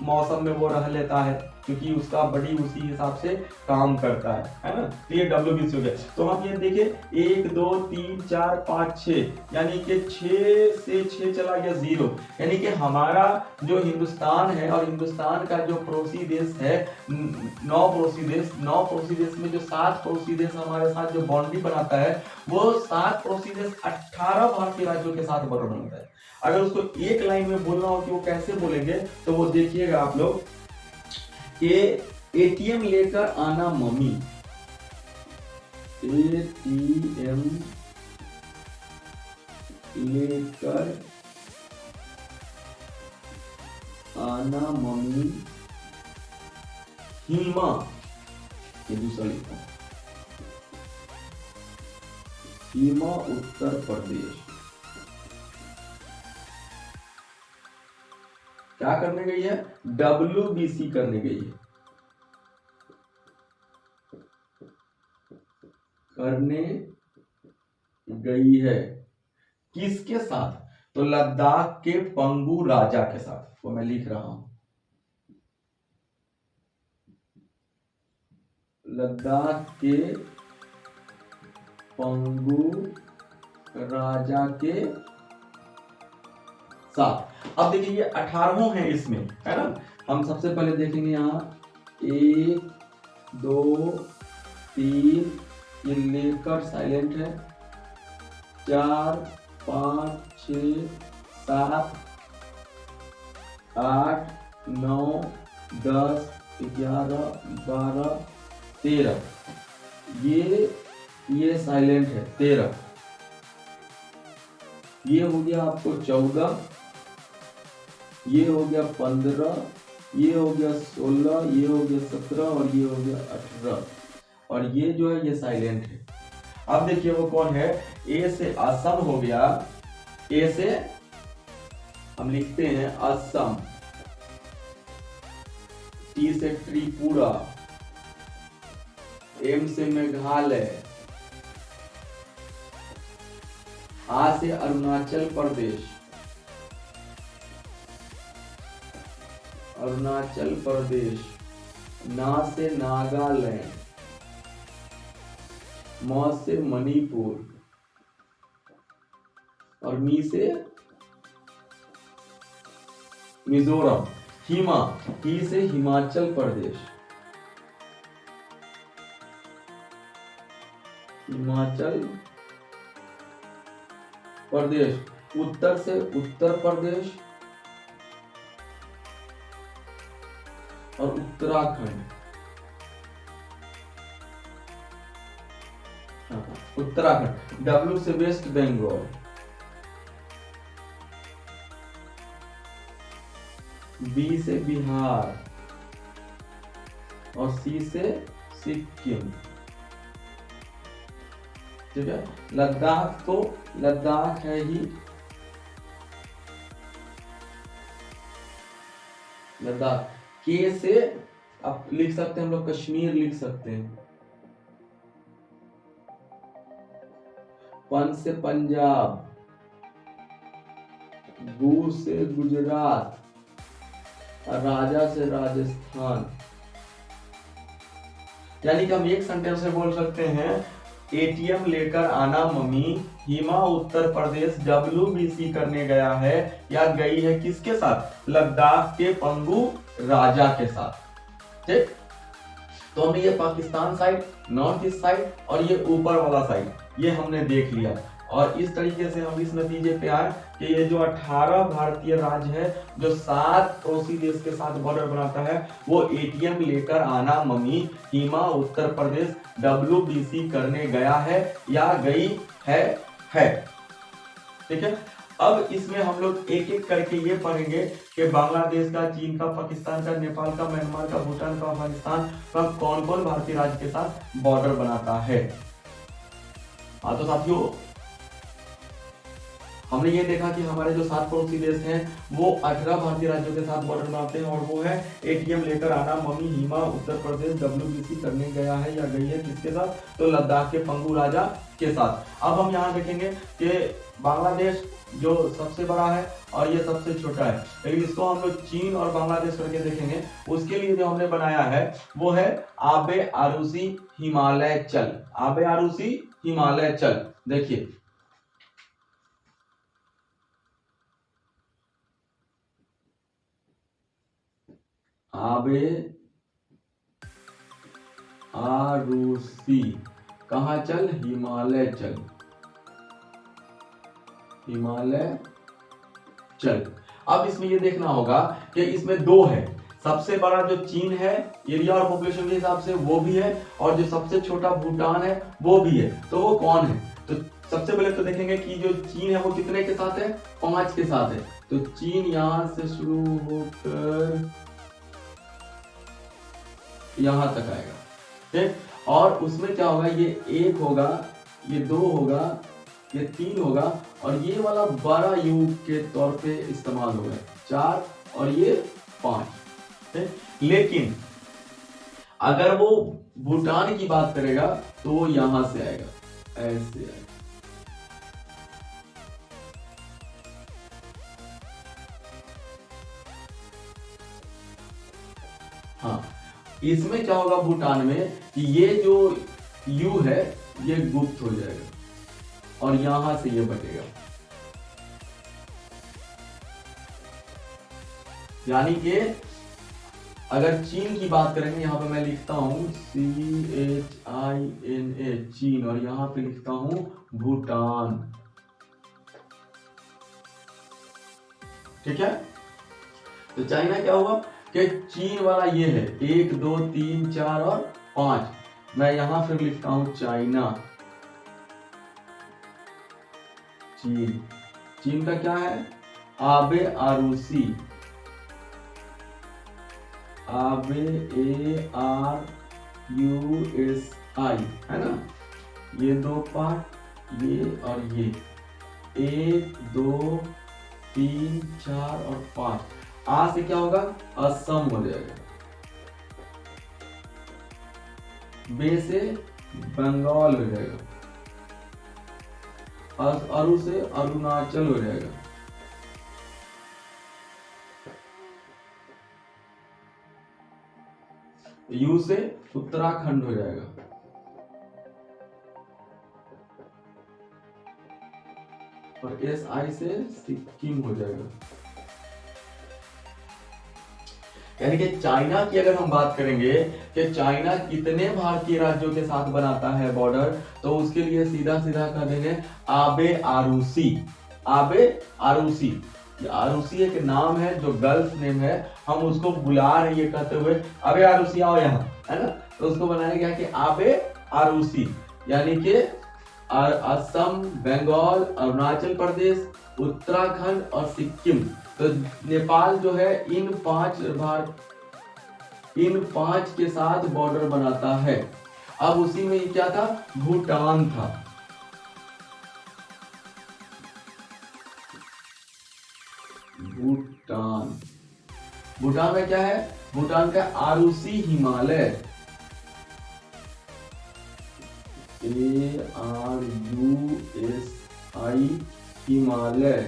मौसम में वो रह लेता है क्योंकि उसका बॉडी उसी हिसाब से काम करता है ना। तो ये WBC हो गया। तो हम ये देखें 1 2 3 4 5 6, यानी कि 6 से 6 चला गया 0, यानी कि हमारा जो हिंदुस्तान है और हिंदुस्तान का जो पड़ोसी देश है 9 पड़ोसी देश में जो 7 पड़ोसी देश हमारे साथ जो बाउंड्री बनाता है वो 7 पड़ोसी देश 18 भारतीय राज्यों के साथ बॉर्डर बनाता है। अगर उसको एक लाइन में बोलना हो कि वो कैसे बोलेंगे तो वो देखिएगा आप लोग कि ATM लेकर आना मम्मी, ATM लेकर आनामनी हिमा, ये दूसरा लिखा है, हिमा उत्तर प्रदेश क्या करने गई है? WBC करने गई है, करने गई है। किसके साथ? तो लद्दाख के पंगू राजा के साथ, वो मैं लिख रहा हूं, लद्दाख के पंगू राजा के साथ। अब देखिए ये 18 है इसमें, है ना। हम सबसे पहले देखेंगे यहाँ 1 2 3, ये लेकर साइलेंट है, 4 5 6 7 8 9 10 11 12 13, ये साइलेंट है 13, ये हो गया आपको 14, ये हो गया 15, ये हो गया 16, ये हो गया 17 और ये हो गया 18, और ये जो है ये साइलेंट है। अब देखिए वो कौन है? ए से असम हो गया, ए से हम लिखते हैं असम, टी से त्रिपुरा, एम से मेघालय, आ से अरुणाचल प्रदेश, अरुणाचल प्रदेश, ना से नागालैंड, म से मणिपुर, और मी से मिजोरम, हिमा, ही से हिमाचल प्रदेश, हिमाचल प्रदेश, उत्तर से उत्तर प्रदेश और उत्तराखंड, उत्तराखंड, W से वेस्ट बंगाल, B से बिहार और C से सिक्किम। ठीक है, लद्दाख तो लद्दाख है ही, लद्दाख। के से आप लिख सकते हैं, हम लोग कश्मीर लिख सकते हैं, पन से पंजाब, गु से गुजरात, और राजा से राजस्थान। यानी कि हम एक सेंटेंस में बोल सकते हैं, एटीएम लेकर आना मम्मी, हिमा उत्तर प्रदेश WBC करने गया है या गई है किसके साथ? लद्दाख के पंगू राजा के साथ। ठीक, तो हमने ये Pakistan side, north east side और ये ऊपर वाला साइड ये हमने देख लिया, और इस तरीके से हम इस नतीजे पे आए कि ये जो 18 भारतीय राज्य है जो 7 पड़ोसी देश के साथ बॉर्डर बनाता है, वो एटीएम लेकर आना मम्मी, हिमा उत्तर प्रदेश WBC करने गया है या गई है। ठीक है, अब इसमें हम लोग एक एक करके ये पढ़ेंगे कि बांग्लादेश का, चीन का, पाकिस्तान का, नेपाल का, म्यांमार का, भूटान का, अफगानिस्तान का कौन कौन भारतीय राज्य के साथ बॉर्डर बनाता है। हाँ तो साथियों, हमने ये देखा कि हमारे जो 7 पड़ोसी देश हैं वो 18 भारतीय राज्यों के साथ बॉर्डर बनाते हैं, और वो है एटीएम लेकर आना मम्मी, हिमा उत्तर प्रदेश WBC करने गया है या गई है किसके साथ? तो लद्दाख के पंगू राजा के साथ। अब हम यहाँ देखेंगे कि बांग्लादेश जो सबसे बड़ा है और ये सबसे छोटा है, लेकिन इसको हम लोग चीन और बांग्लादेश करके देखेंगे। उसके लिए जो हमने बनाया है वो है आबे आरूसी हिमालय चल, आबे आरूसी हिमालय चल। देखिए आबे आरूसी कहाँ चल? हिमालय चल, हिमालय चल। अब इसमें ये देखना होगा कि इसमें 2 है, सबसे बड़ा जो चीन है एरिया और पॉपुलेशन के हिसाब से वो भी है, और जो सबसे छोटा भूटान है वो भी है, तो वो कौन है? तो सबसे पहले तो देखेंगे कि जो चीन है वो कितने के साथ है, 5 के साथ है। तो चीन यहां से शुरू होकर यहां तक आएगा, ठीक। और उसमें क्या होगा, ये 1 होगा, ये 2 होगा, ये 3 होगा, और ये वाला बड़ा यू के तौर पे इस्तेमाल होगा 4, और ये 5, ठीक। लेकिन अगर वो भूटान की बात करेगा तो वो यहां से आएगा, ऐसे आएगा। हाँ, इसमें क्या होगा भूटान में कि ये जो यू है ये गुप्त हो जाएगा और यहां से ये बटेगा, यानी कि अगर चीन की बात करेंगे, यहां पे मैं लिखता हूं CHINA चीन, और यहां पे लिखता हूं भूटान, ठीक है। तो चाइना क्या हुआ कि चीन वाला ये है 1 2 3 4 और 5, मैं यहां फिर लिखता हूं चाइना, चीन। चीन का क्या है, आबे आरूसी, आबे ARUSI, है ना। ये 2 पार्ट, ये और ये 1 2 3 4 और 5। आ से क्या होगा, असम हो जाएगा। बे से बंगाल हो जाएगा, अरु से अरुणाचल हो जाएगा, यू से उत्तराखंड हो जाएगा, और SI से सिक्किम हो जाएगा। यानी कि चाइना की अगर हम बात करेंगे कि चाइना कितने भारतीय राज्यों के साथ बनाता है बॉर्डर, तो उसके लिए सीधा सीधा कर देंगे आबे आरूसी, आबे आरूसी। आरूसी एक नाम है जो गर्ल्स नेम है, हम उसको बुला रहे हैं कहते हुए अबे आरूसी आओ यहाँ, है ना। तो उसको बनाया गया कि आबे आरूसी, यानी कि असम, बंगाल, अरुणाचल प्रदेश, उत्तराखंड और सिक्किम। तो नेपाल जो है इन 5 के साथ बॉर्डर बनाता है। अब उसी में क्या था, भूटान था, भूटान। भूटान में क्या है, भूटान का आरूसी हिमालय, ARUSI हिमालय,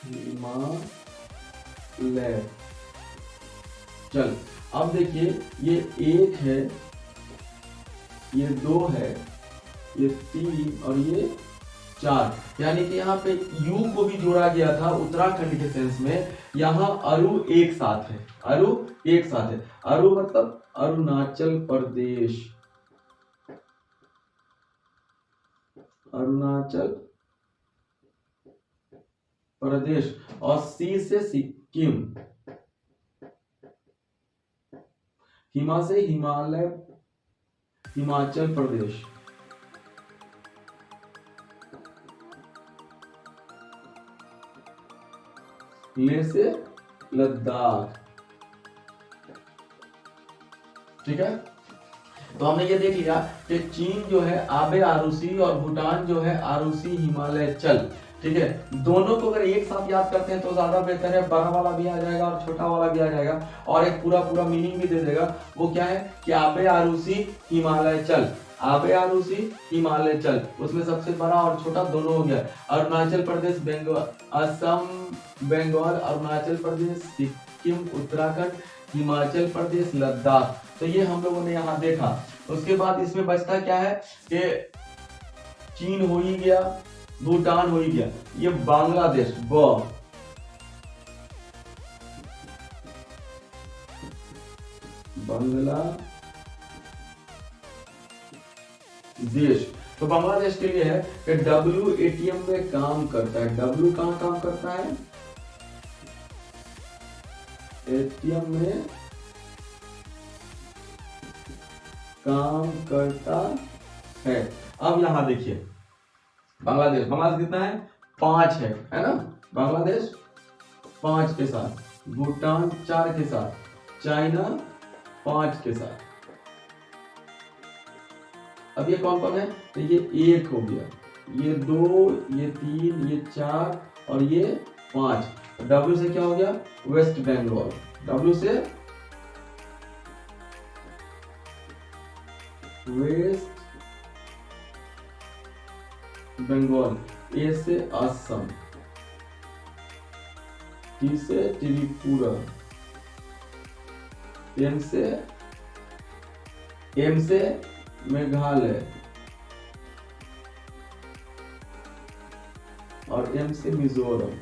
हिमालय। चल अब देखिए, ये 1 है, ये 2 है, ये 3 और ये 4, यानी कि यहाँ पे यू को भी जोड़ा गया था उत्तराखंड के सेंस में। यहाँ अरु एक साथ है, अरु एक साथ है, अरु मतलब अरुणाचल प्रदेश, अरुणाचल प्रदेश, और सी से सिक्किम, हिमा से हिमालय, हिमाचल प्रदेश, ले से लद्दाख, ठीक है। तो हमने ये देख लिया कि चीन जो है आबे आरूसी और भूटान जो है आरूसी हिमालय चल, ठीक है। दोनों को अगर एक साथ याद करते हैं तो ज्यादा बेहतर है, बड़ा वाला भी आ जाएगा और छोटा वाला भी आ जाएगा, और एक पूरा पूरा मीनिंग भी दे देगा। वो क्या है कि आबे आरूसी हिमालय चल, आबे आरूसी हिमालय चल, उसमें सबसे बड़ा और छोटा दोनों हो गया। अरुणाचल प्रदेश, बंगाल, असम, बंगाल, अरुणाचल प्रदेश, सिक्किम, उत्तराखंड, हिमाचल प्रदेश, लद्दाख। तो ये हम लोगों ने यहाँ देखा। उसके बाद इसमें बचता क्या है कि चीन हो ही गया, भूटान हो ही गया, ये बांग्लादेश, बांग्लादेश। तो बांग्लादेश के लिए है कि WATM में काम करता है। W कहाँ काम करता है, ATM में काम करता है। अब यहाँ देखिए बांग्लादेश, बांग्लादेश कितना है 5 है ना। बांग्लादेश 5 के साथ, भूटान 4 के साथ, चाइना 5 के साथ। अब ये कौन कौन है, तो ये 1 हो गया, ये 2, ये 3, ये 4 और ये 5। डब्ल्यू से क्या हो गया, वेस्ट बंगाल। डब्ल्यू से वेस्ट बंगाल, ए से असम, टी से त्रिपुरा, एम से मेघालय और एम से मिजोरम।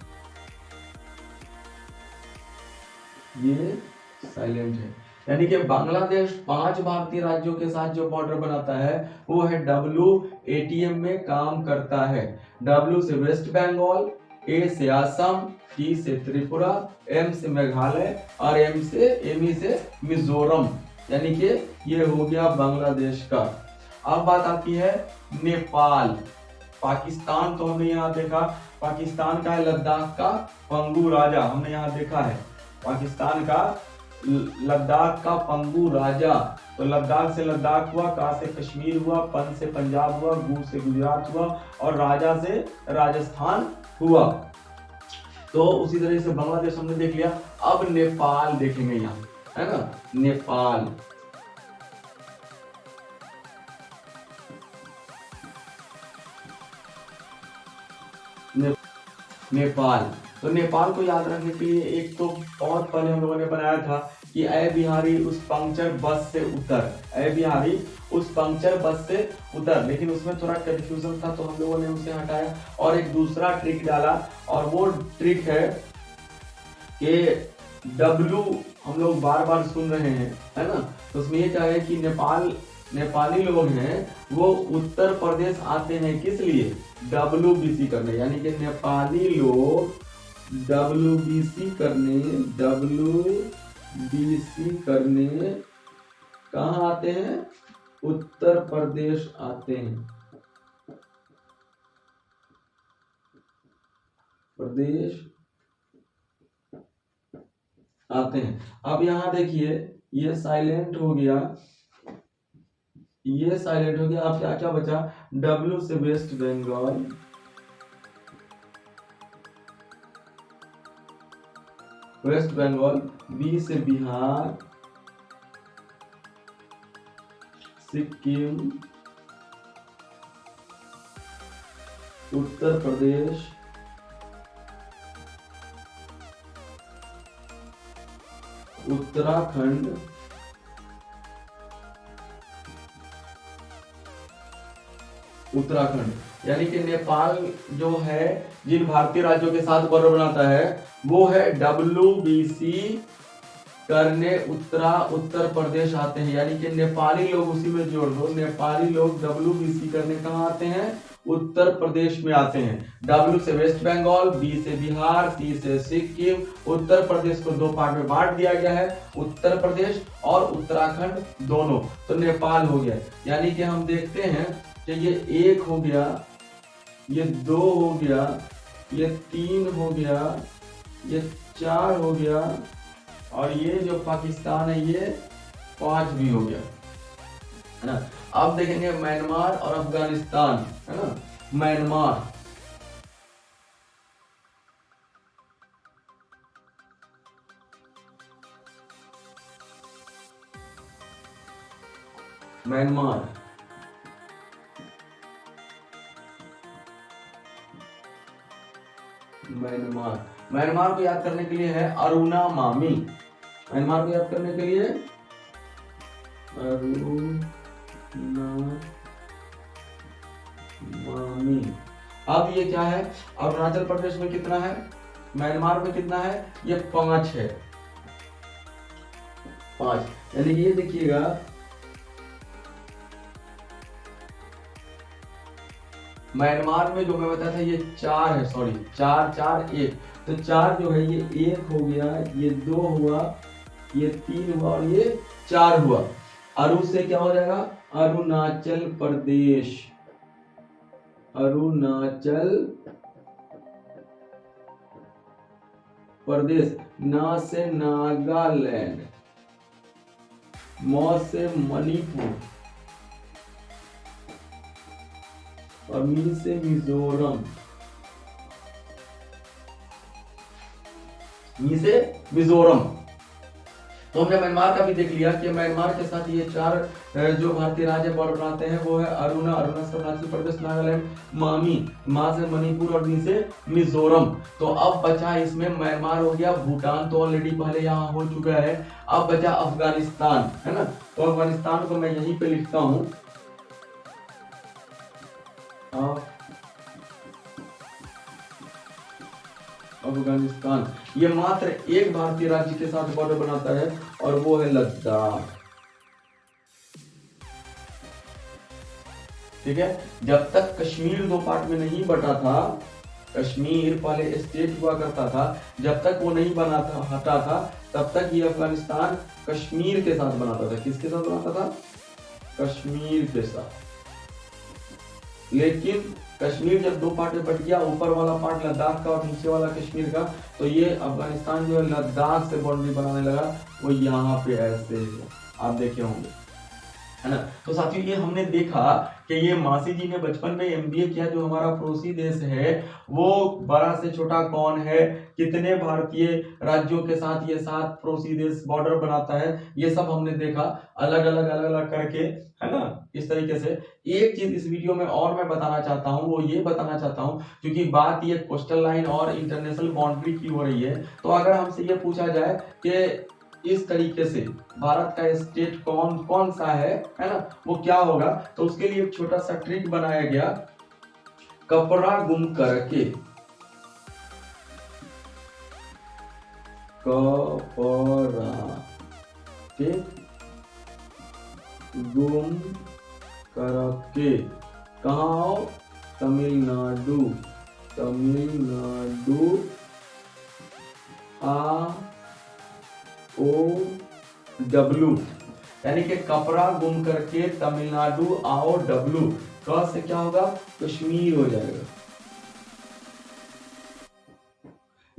ये साइलेंट है, यानी कि बांग्लादेश 5 भारतीय राज्यों के साथ जो बॉर्डर बनाता है वो है WATM में काम करता है। W से वेस्ट बंगाल, A से असम, T से त्रिपुरा, M से मेघालय और ME से मिजोरम, यानी कि ये हो गया बांग्लादेश का। अब बात आती है नेपाल। पाकिस्तान तो हमने यहाँ देखा, पाकिस्तान का है लद्दाख का पंगू राजा, हमने यहाँ देखा है पाकिस्तान का लद्दाख का पंगू राजा। तो लद्दाख से लद्दाख हुआ, का से कश्मीर हुआ, पन से पंजाब हुआ, गू से गुजरात हुआ और राजा से राजस्थान हुआ। तो उसी तरह से बांग्लादेश हमने देख लिया। अब नेपाल देखेंगे यहाँ, है ना। नेपाल, नेपाल, तो नेपाल को याद रखने के लिए एक तो बहुत पहले हम लोगों ने बनाया था कि ऐ बिहारी उस पंक्चर बस से उतर, ऐ बिहारी उस पंक्चर बस से उतर, लेकिन उसमें थोड़ा कंफ्यूजन था तो हम लोगों ने उसे हटाया और एक दूसरा ट्रिक डाला और वो ट्रिक है कि W हम लोग बार बार सुन रहे हैं, है ना। तो उसमें ये क्या है कि नेपाली लोग हैं वो उत्तर प्रदेश आते हैं किस लिए, WBC करने, यानी कि नेपाली लोग WBC करने कहाँ आते हैं, उत्तर प्रदेश आते हैं, प्रदेश आते हैं। अब यहाँ देखिए ये साइलेंट हो गया, ये साइलेंट हो गया। अब क्या क्या बचा, W से वेस्ट बंगाल, वेस्ट बंगाल, B से बिहार, सिक्किम, उत्तर प्रदेश, उत्तराखंड, उत्तराखंड, यानी कि नेपाल जो है जिन भारतीय राज्यों के साथ बॉर्डर बनाता है वो है WBC करने उत्तर प्रदेश आते हैं, यानी कि नेपाली लोग, उसी में जोड़ दो, नेपाली लोग WBC करने कहाँ आते हैं, उत्तर प्रदेश में आते हैं। W से वेस्ट बंगाल, B से बिहार, C से सिक्किम, उत्तर प्रदेश को 2 पार्ट में बांट दिया गया है, उत्तर प्रदेश और उत्तराखंड दोनों। तो नेपाल हो गया, यानी कि हम देखते हैं कि ये 1 हो गया, ये 2 हो गया, ये 3 हो गया, ये 4 हो गया और ये जो पाकिस्तान है ये 5 भी हो गया, है ना। अब देखेंगे म्यांमार और अफगानिस्तान, है ना। म्यांमार, म्यांमार, म्यांमार, म्यांमार को याद करने के लिए है अरुणा मामी, म्यांमार को याद करने के लिए अरुणा मामी। अब ये क्या है, अरुणाचल प्रदेश में कितना है, म्यांमार में कितना है, ये 5 है, 5, यानी कि ये देखिएगा म्यांमार में जो मैं बताया था ये 4 है, सॉरी 4 4 1, तो 4 जो है ये 1 हो गया, ये 2 हुआ, ये 3 हुआ और ये 4 हुआ। अरु से क्या हो जाएगा, अरुणाचल प्रदेश, अरुणाचल प्रदेश। ना से नागालैंड, म से मणिपुर, और मी से मिजोरम, मी से मिजोरम। तो हमने म्यांमार का भी देख लिया कि म्यांमार के साथ ये चार जो भारतीय राज्य बॉर्डर बनाते हैं वो है अरुणाचल प्रदेश, नागालैंड, मामी, मा से मणिपुर और मी से मिजोरम। तो अब बचा इसमें म्यांमार हो गया, भूटान तो ऑलरेडी पहले यहाँ हो चुका है, अब बचा अफगानिस्तान, है ना। तो अफगानिस्तान को मैं यहीं पे लिखता हूं, अफगानिस्तान। ये मात्र एक भारतीय राज्य के साथ बॉर्डर बनाता है और वो है लद्दाख। ठीक है, जब तक कश्मीर दो पार्ट में नहीं बटा था, कश्मीर पहले स्टेट हुआ करता था, जब तक वो नहीं बना था, हटा था, तब तक ये अफगानिस्तान कश्मीर के साथ बनाता था। किसके साथ बनाता था, कश्मीर के साथ। लेकिन कश्मीर जब दो पार्ट में बट गया, ऊपर वाला पार्ट लद्दाख का और नीचे वाला कश्मीर का, तो ये अफगानिस्तान जो है लद्दाख से बाउंड्री बनाने लगा। वो यहाँ पे ऐसे आप देखे होंगे, है ना। तो साथियों ये हमने देखा कि ये मासी जी ने बचपन में एमबीए किया, जो हमारा पड़ोसी देश है वो बड़ा से छोटा कौन है, कितने भारतीय राज्यों के साथ ये सात पड़ोसी देश बॉर्डर बनाता है, ये सब हमने देखा अलग अलग करके, है ना। इस तरीके से एक चीज इस वीडियो में और मैं बताना चाहता हूँ, वो ये बताना चाहता हूँ, क्योंकि बात ये कोस्टल लाइन और इंटरनेशनल बाउंड्री की हो रही है, तो अगर हमसे ये पूछा जाए कि इस तरीके से भारत का स्टेट कौन कौन सा है ना, वो क्या होगा, तो उसके लिए एक छोटा सा ट्रिक बनाया गया, कपड़ा गुम करके, कपड़ा गुम करके, कहाँ आओ, तमिलनाडु, तमिलनाडु ओ डब्लू, यानी कि कपड़ा गुम करके तमिलनाडु आओ डब्लू, क से क्या होगा, कश्मीर हो जाएगा।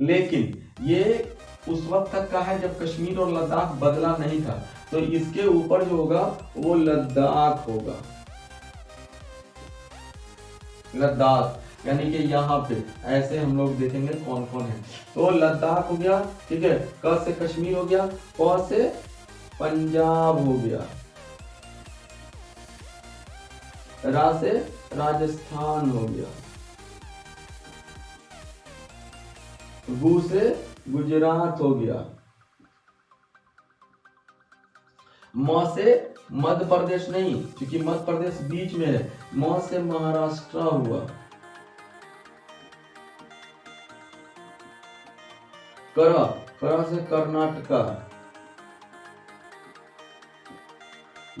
लेकिन ये उस वक्त तक का है जब कश्मीर और लद्दाख बदला नहीं था, तो इसके ऊपर जो होगा वो लद्दाख होगा, लद्दाख, यानी कि यहाँ पे ऐसे हम लोग देखेंगे कौन कौन है। तो लद्दाख हो गया, ठीक है, क से कश्मीर हो गया, प से पंजाब हो गया, रा से राजस्थान हो गया, गु से गुजरात हो गया, म से मध्य प्रदेश नहीं, क्योंकि मध्य प्रदेश बीच में है, म से महाराष्ट्र हुआ, कर से कर्नाटका,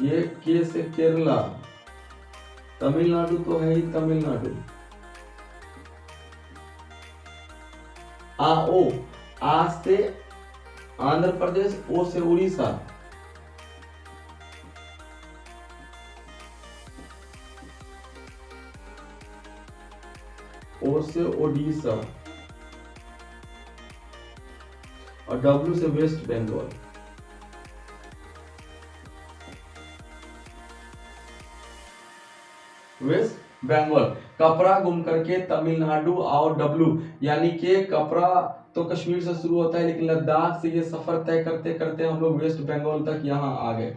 ये के से केरला, तमिलनाडु तो है ही तमिलनाडु, ओ, आ से आंध्र प्रदेश, ओ से उड़ीसा, ओ से ओडिशा, और डब्ल्यू से वेस्ट बंगाल। वेस्ट बंगाल, कपड़ा गुम करके तमिलनाडु और डब्लू, यानी कि कपड़ा तो कश्मीर से शुरू होता है, लेकिन लद्दाख से ये सफर तय करते करते हम लोग वेस्ट बंगाल तक यहाँ आ गए।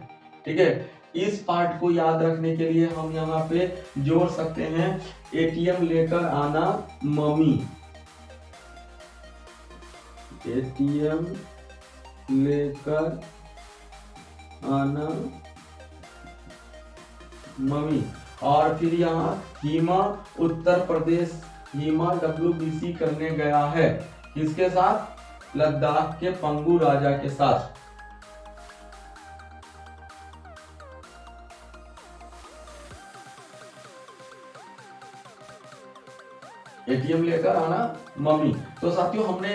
ठीक है, इस पार्ट को याद रखने के लिए हम यहाँ पे जोड़ सकते हैं, एटीएम लेकर आना मम्मी, एटीएम लेकर आना मम्मी। और फिर यहाँ हिमा उत्तर प्रदेश, हिमा WBC करने गया है, किसके साथ, लद्दाख के पंगू राजा के साथ। एटीएम लेकर आना मम्मी। तो साथियों हमने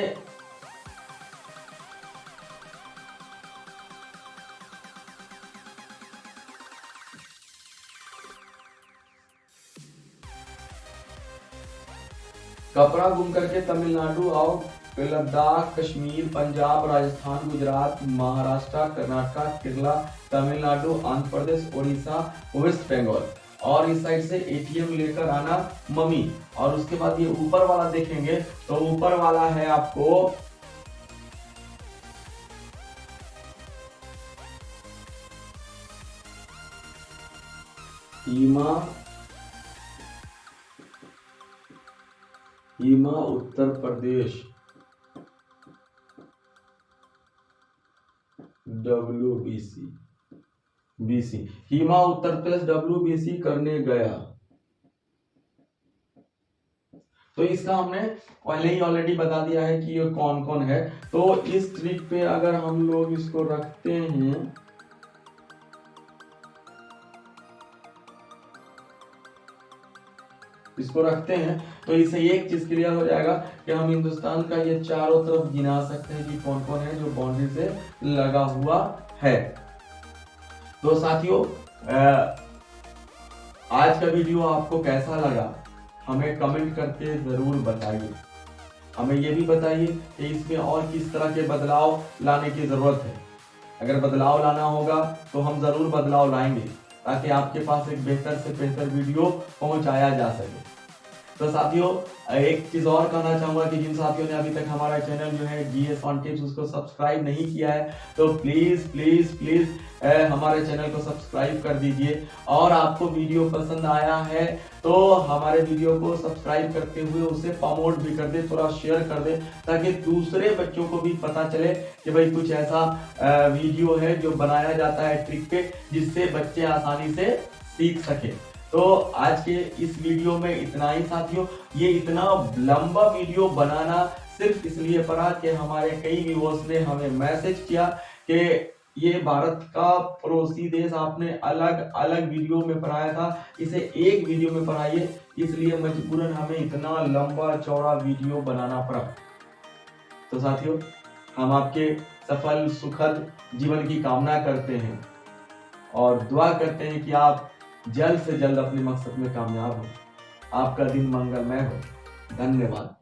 कपड़ा गुम करके तमिलनाडु और लद्दाख, कश्मीर, पंजाब, राजस्थान, गुजरात, महाराष्ट्र, कर्नाटक, केरला, तमिलनाडु, आंध्र प्रदेश, ओडिशा, वेस्ट बंगाल और इस साइड से एटीएम लेकर आना मम्मी। और उसके बाद ये ऊपर वाला देखेंगे तो ऊपर वाला है आपको हिमा उत्तर प्रदेश बीसी हिमा उत्तर प्रदेश WBC करने गया। तो इसका हमने पहले ही ऑलरेडी बता दिया है कि ये कौन कौन है। तो इस ट्रिक पे अगर हम लोग इसको रखते हैं तो इससे एक चीज क्लियर हो जाएगा कि हम हिंदुस्तान का ये चारों तरफ गिना सकते हैं कि कौन कौन है जो बाउंड्री से लगा हुआ है। तो साथियों आज का वीडियो आपको कैसा लगा हमें कमेंट करके जरूर बताइए। हमें ये भी बताइए कि इसमें और किस तरह के बदलाव लाने की जरूरत है। अगर बदलाव लाना होगा तो हम जरूर बदलाव लाएंगे ताकि आपके पास एक बेहतर से बेहतर वीडियो पहुंचाया जा सके। तो साथियों एक चीज और कहना चाहूंगा कि जिन साथियों ने अभी तक हमारा चैनल जो है GS on Tips उसको सब्सक्राइब नहीं किया है तो प्लीज प्लीज प्लीज हमारे चैनल को सब्सक्राइब कर दीजिए। और आपको वीडियो पसंद आया है तो हमारे वीडियो को सब्सक्राइब करते हुए उसे प्रमोट भी कर दे, थोड़ा शेयर कर दे ताकि दूसरे बच्चों को भी पता चले कि भाई कुछ ऐसा वीडियो है जो बनाया जाता है ट्रिक पे जिससे बच्चे आसानी से सीख सके। तो आज के इस वीडियो में इतना ही साथियों। ये इतना लंबा वीडियो बनाना सिर्फ इसलिए पड़ा कि हमारे कई व्यूअर्स ने हमें मैसेज किया कि ये भारत का पड़ोसी देश आपने अलग अलग वीडियो में पढ़ाया था, इसे एक वीडियो में पढ़ाइए, इसलिए मजबूरन हमें इतना लंबा चौड़ा वीडियो बनाना पड़ा। तो साथियों हम आपके सफल सुखद जीवन की कामना करते हैं और दुआ करते हैं कि आप जल्द से जल्द अपने मकसद में कामयाब हो। आपका दिन मंगलमय हो। धन्यवाद।